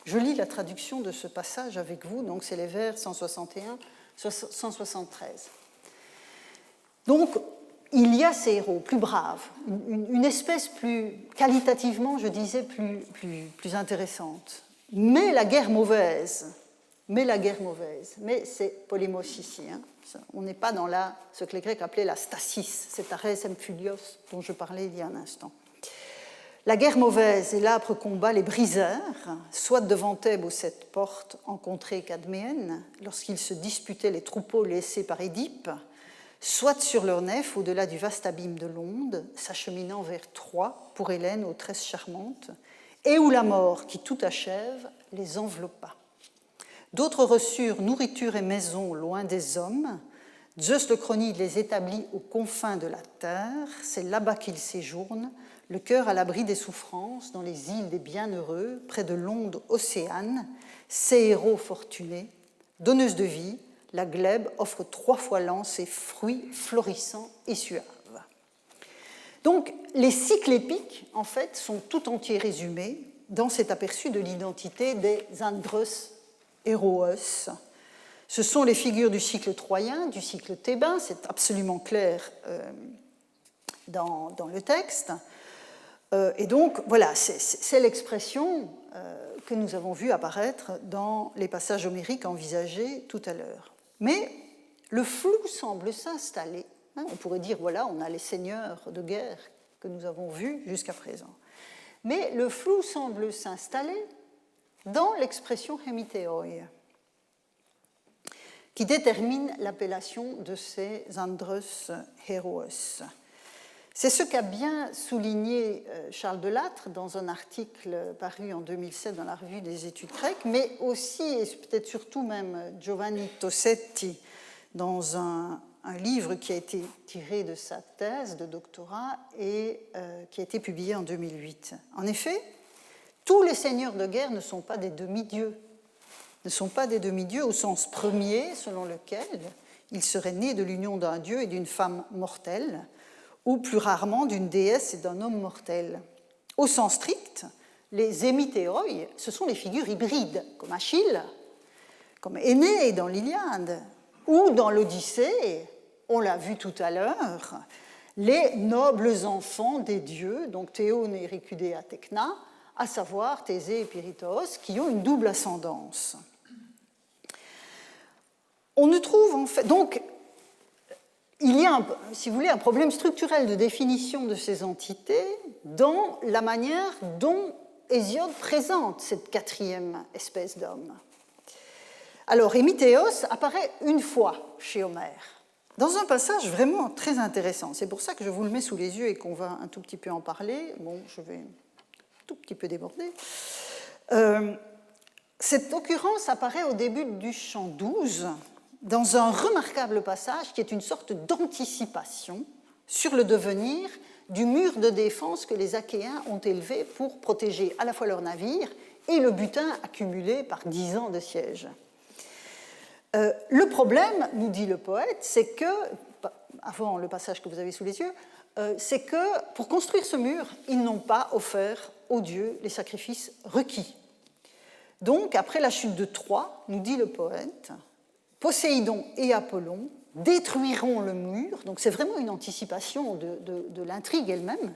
Je lis la traduction de ce passage avec vous, donc c'est les vers 161-173. Donc, il y a ces héros plus braves, une espèce plus, qualitativement, je disais, plus intéressante. Mais la guerre mauvaise, mais c'est Polymos ici. Hein. On n'est pas dans ce que les Grecs appelaient la stasis, cet arès emphulios dont je parlais il y a un instant. La guerre mauvaise et l'âpre combat les brisèrent, soit devant Thèbes aux 7 portes en contrée cadméenne, lorsqu'ils se disputaient les troupeaux laissés par Édipe, soit sur leur nef au-delà du vaste abîme de l'onde, s'acheminant vers Troie pour Hélène aux tresses charmantes, et où la mort qui tout achève les enveloppa. D'autres reçurent nourriture et maison loin des hommes. Zeus le Chronide les établit aux confins de la terre. C'est là-bas qu'ils séjournent, le cœur à l'abri des souffrances, dans les îles des bienheureux, près de l'onde océane. Ces héros fortunés, donneuses de vie, la glèbe offre 3 fois l'an ses fruits florissants et suaves. Donc, les cycles épiques, en fait, sont tout entiers résumés dans cet aperçu de l'identité des andros héroës. Ce sont les figures du cycle troyen, du cycle thébain, c'est absolument clair dans le texte. Et donc, voilà, c'est l'expression que nous avons vue apparaître dans les passages homériques envisagés tout à l'heure. Mais le flou semble s'installer. On pourrait dire, voilà, on a les seigneurs de guerre que nous avons vus jusqu'à présent. Mais le flou semble s'installer dans l'expression hémitéoi, qui détermine l'appellation de ces andros héroës. C'est ce qu'a bien souligné Charles Delattre dans un article paru en 2007 dans la Revue des études grecques, mais aussi, et peut-être surtout même, Giovanni Tossetti dans un livre qui a été tiré de sa thèse de doctorat et qui a été publié en 2008. En effet, tous les seigneurs de guerre ne sont pas des demi-dieux, au sens premier selon lequel ils seraient nés de l'union d'un dieu et d'une femme mortelle, ou plus rarement d'une déesse et d'un homme mortel. Au sens strict, les hémitéoi, ce sont les figures hybrides, comme Achille, comme Énée dans l'Iliade, ou dans l'Odyssée, on l'a vu tout à l'heure, les nobles enfants des dieux, donc Théone et Ricudéa Tecna, à savoir Thésée et Pyrithoos, qui ont une double ascendance. On ne trouve en fait... Donc, il y a, si vous voulez, un problème structurel de définition de ces entités dans la manière dont Hésiode présente cette 4e espèce d'homme. Alors, Hémitéos apparaît une fois chez Homère, dans un passage vraiment très intéressant. C'est pour ça que je vous le mets sous les yeux et qu'on va un tout petit peu en parler. Bon, je vais un tout petit peu déborder. Cette occurrence apparaît au début du chant 12, dans un remarquable passage qui est une sorte d'anticipation sur le devenir du mur de défense que les Achéens ont élevé pour protéger à la fois leurs navires et le butin accumulé par 10 ans de siège. Le problème, nous dit le poète, c'est que, avant le passage que vous avez sous les yeux, c'est que pour construire ce mur, ils n'ont pas offert aux dieux les sacrifices requis. Donc, après la chute de Troie, nous dit le poète, Poséidon et Apollon détruiront le mur, donc c'est vraiment une anticipation de l'intrigue elle-même,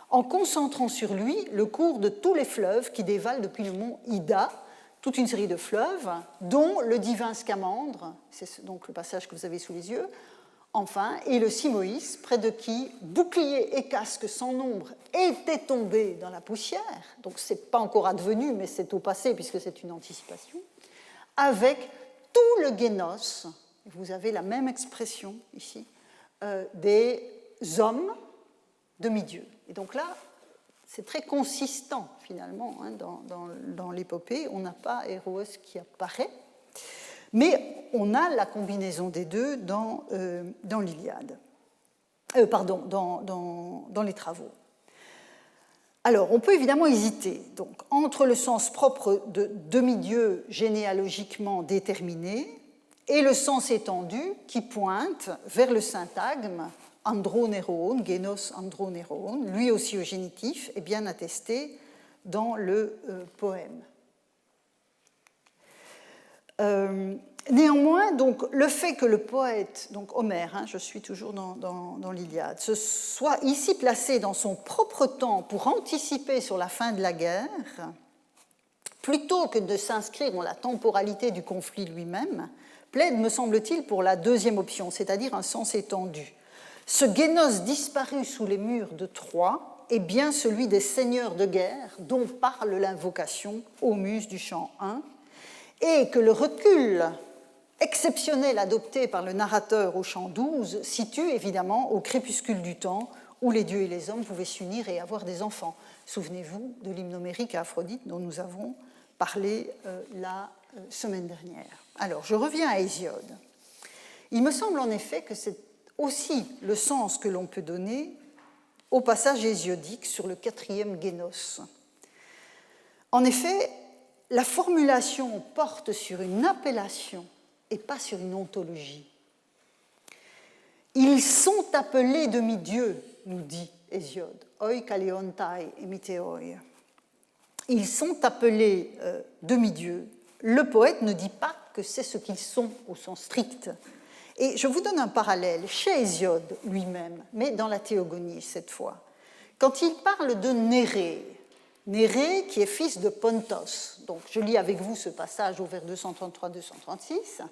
en concentrant sur lui le cours de tous les fleuves qui dévalent depuis le mont Ida, toute une série de fleuves, dont le divin Scamandre, c'est donc le passage que vous avez sous les yeux, enfin, et le Simoïs, près de qui bouclier et casque sans nombre étaient tombés dans la poussière, donc ce n'est pas encore advenu, mais c'est au passé puisque c'est une anticipation, avec tout le génos, vous avez la même expression ici, des hommes demi-dieux. Et donc là, c'est très consistant finalement dans l'épopée, on n'a pas Héroës qui apparaît, Mais on a la combinaison des deux dans l'Iliade. Dans les travaux. Alors, on peut évidemment hésiter donc, entre le sens propre de demi-dieu généalogiquement déterminé et le sens étendu qui pointe vers le syntagme androneron, génos androneron, lui aussi au génitif, est bien attesté dans le poème. Néanmoins, donc, le fait que le poète, donc Homère, je suis toujours dans l'Iliade, se soit ici placé dans son propre temps pour anticiper sur la fin de la guerre, plutôt que de s'inscrire dans la temporalité du conflit lui-même, plaide, me semble-t-il, pour la deuxième option, c'est-à-dire un sens étendu. Ce Génos disparu sous les murs de Troie est bien celui des seigneurs de guerre dont parle l'invocation aux muses du chant 1, et que le recul exceptionnel adopté par le narrateur au chant 12 situe évidemment au crépuscule du temps où les dieux et les hommes pouvaient s'unir et avoir des enfants. Souvenez-vous de l'hymne homérique à Aphrodite dont nous avons parlé la semaine dernière. Alors, je reviens à Hésiode. Il me semble en effet que c'est aussi le sens que l'on peut donner au passage hésiodique sur le 4e Génos. En effet, la formulation porte sur une appellation et pas sur une ontologie. Ils sont appelés demi-dieux, nous dit Hésiode. Oi kaleontai emiteoi. Ils sont appelés demi-dieux. Le poète ne dit pas que c'est ce qu'ils sont au sens strict. Et je vous donne un parallèle chez Hésiode lui-même, mais dans la Théogonie cette fois. Quand il parle de Nérée, Nérée qui est fils de Pontos, donc je lis avec vous ce passage au vers 233-236,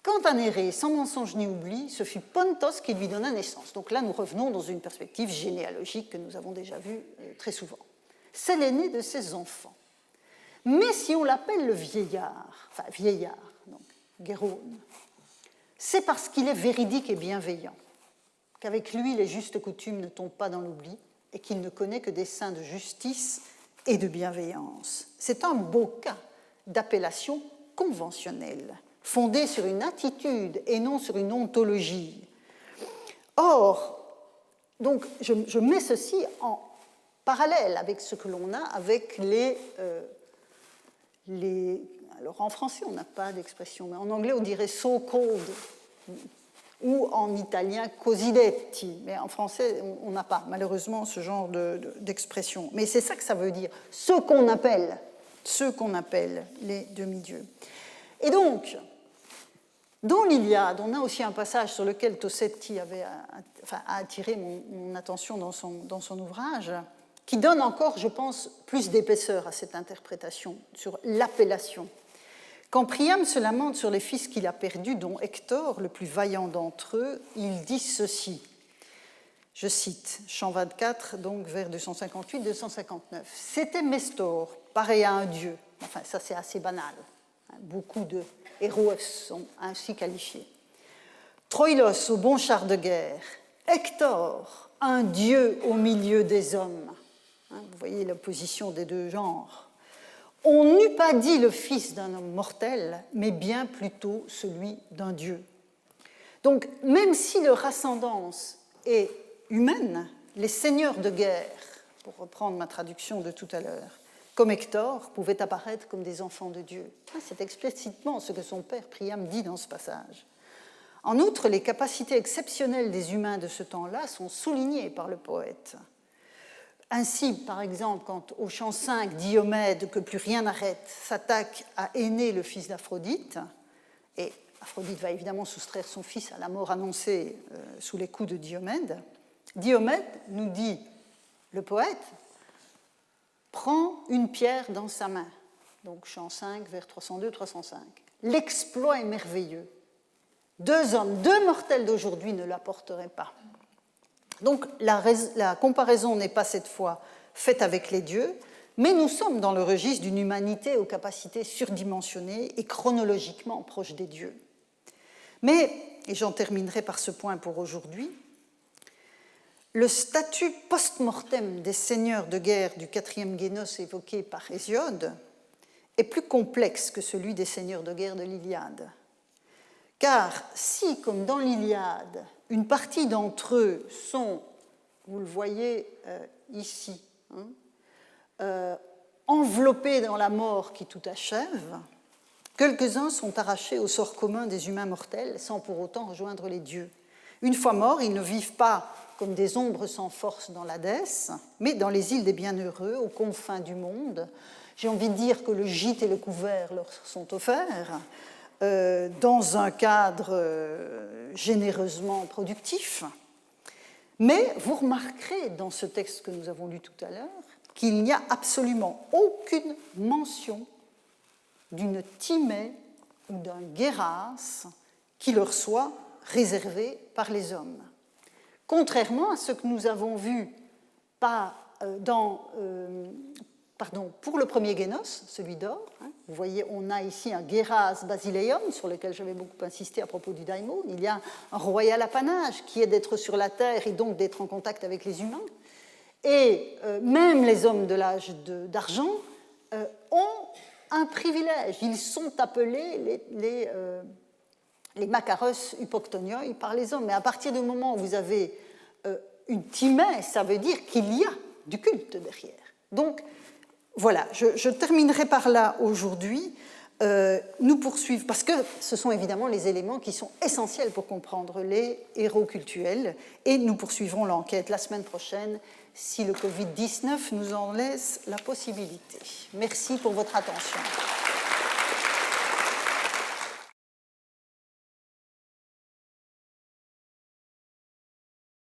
quant à Nérée, sans mensonge ni oubli, ce fut Pontos qui lui donna naissance. Donc là, nous revenons dans une perspective généalogique que nous avons déjà vue très souvent. C'est l'aîné de ses enfants. Mais si on l'appelle le vieillard, donc Gérone, c'est parce qu'il est véridique et bienveillant, qu'avec lui, les justes coutumes ne tombent pas dans l'oubli et qu'il ne connaît que des saints de justice et de bienveillance. C'est un beau cas d'appellation conventionnelle, fondée sur une attitude et non sur une ontologie. Or, donc, je mets ceci en parallèle avec ce que l'on a avec les alors en français, on n'a pas d'expression, mais en anglais, on dirait so-called, ou en italien cosidetti, mais en français, on n'a pas, malheureusement, ce genre d'expression. Mais c'est ça que ça veut dire, ceux qu'on appelle les demi-dieux. Et donc, dans l'Iliade, on a aussi un passage sur lequel Tossetti a attiré mon attention dans son ouvrage, qui donne encore, je pense, plus d'épaisseur à cette interprétation sur l'appellation. Quand Priam se lamente sur les fils qu'il a perdus, dont Hector, le plus vaillant d'entre eux, il dit ceci. Je cite, chant 24, donc vers 258-259. C'était Mestor, pareil à un dieu. Enfin, ça c'est assez banal. Beaucoup de héros sont ainsi qualifiés. Troïlos, au bon char de guerre. Hector, un dieu au milieu des hommes. Vous voyez l'opposition des deux genres. On n'eût pas dit le fils d'un homme mortel, mais bien plutôt celui d'un dieu. Donc, même si leur ascendance est humaine, les seigneurs de guerre, pour reprendre ma traduction de tout à l'heure, comme Hector, pouvaient apparaître comme des enfants de Dieu. C'est explicitement ce que son père Priam dit dans ce passage. En outre, les capacités exceptionnelles des humains de ce temps-là sont soulignées par le poète. Ainsi, par exemple, quand au chant 5, Diomède, que plus rien n'arrête, s'attaque à Énée, le fils d'Aphrodite, et Aphrodite va évidemment soustraire son fils à la mort annoncée sous les coups de Diomède, Diomède nous dit, le poète, prend une pierre dans sa main. Donc chant 5, vers 302-305. L'exploit est merveilleux. Deux mortels d'aujourd'hui ne l'apporteraient pas. Donc la comparaison n'est pas cette fois faite avec les dieux, mais nous sommes dans le registre d'une humanité aux capacités surdimensionnées et chronologiquement proche des dieux. Mais, et j'en terminerai par ce point pour aujourd'hui, le statut post-mortem des seigneurs de guerre du 4e Génos évoqué par Hésiode est plus complexe que celui des seigneurs de guerre de l'Iliade. Car si, comme dans l'Iliade, une partie d'entre eux sont, vous le voyez ici, enveloppés dans la mort qui tout achève, quelques-uns sont arrachés au sort commun des humains mortels sans pour autant rejoindre les dieux. Une fois morts, ils ne vivent pas comme des ombres sans force dans l'Hadès, mais dans les îles des bienheureux, aux confins du monde. J'ai envie de dire que le gîte et le couvert leur sont offerts dans un cadre généreusement productif. Mais vous remarquerez dans ce texte que nous avons lu tout à l'heure qu'il n'y a absolument aucune mention d'une Timée ou d'un Guéras qui leur soit réservé par les hommes. Contrairement à ce que nous avons vu pour le premier Génos, celui d'or, vous voyez, on a ici un Guéras Basileon, sur lequel j'avais beaucoup insisté à propos du daimon. Il y a un royal apanage qui est d'être sur la terre et donc d'être en contact avec les humains. Et même les hommes de l'âge d'argent ont un privilège. Ils sont appelés les makaros hypoctonioi par les hommes. Mais à partir du moment où vous avez une timée, ça veut dire qu'il y a du culte derrière. Donc, voilà, je terminerai par là aujourd'hui. Nous poursuivons, parce que ce sont évidemment les éléments qui sont essentiels pour comprendre les héros cultuels, et nous poursuivrons l'enquête la semaine prochaine si le Covid-19 nous en laisse la possibilité. Merci pour votre attention.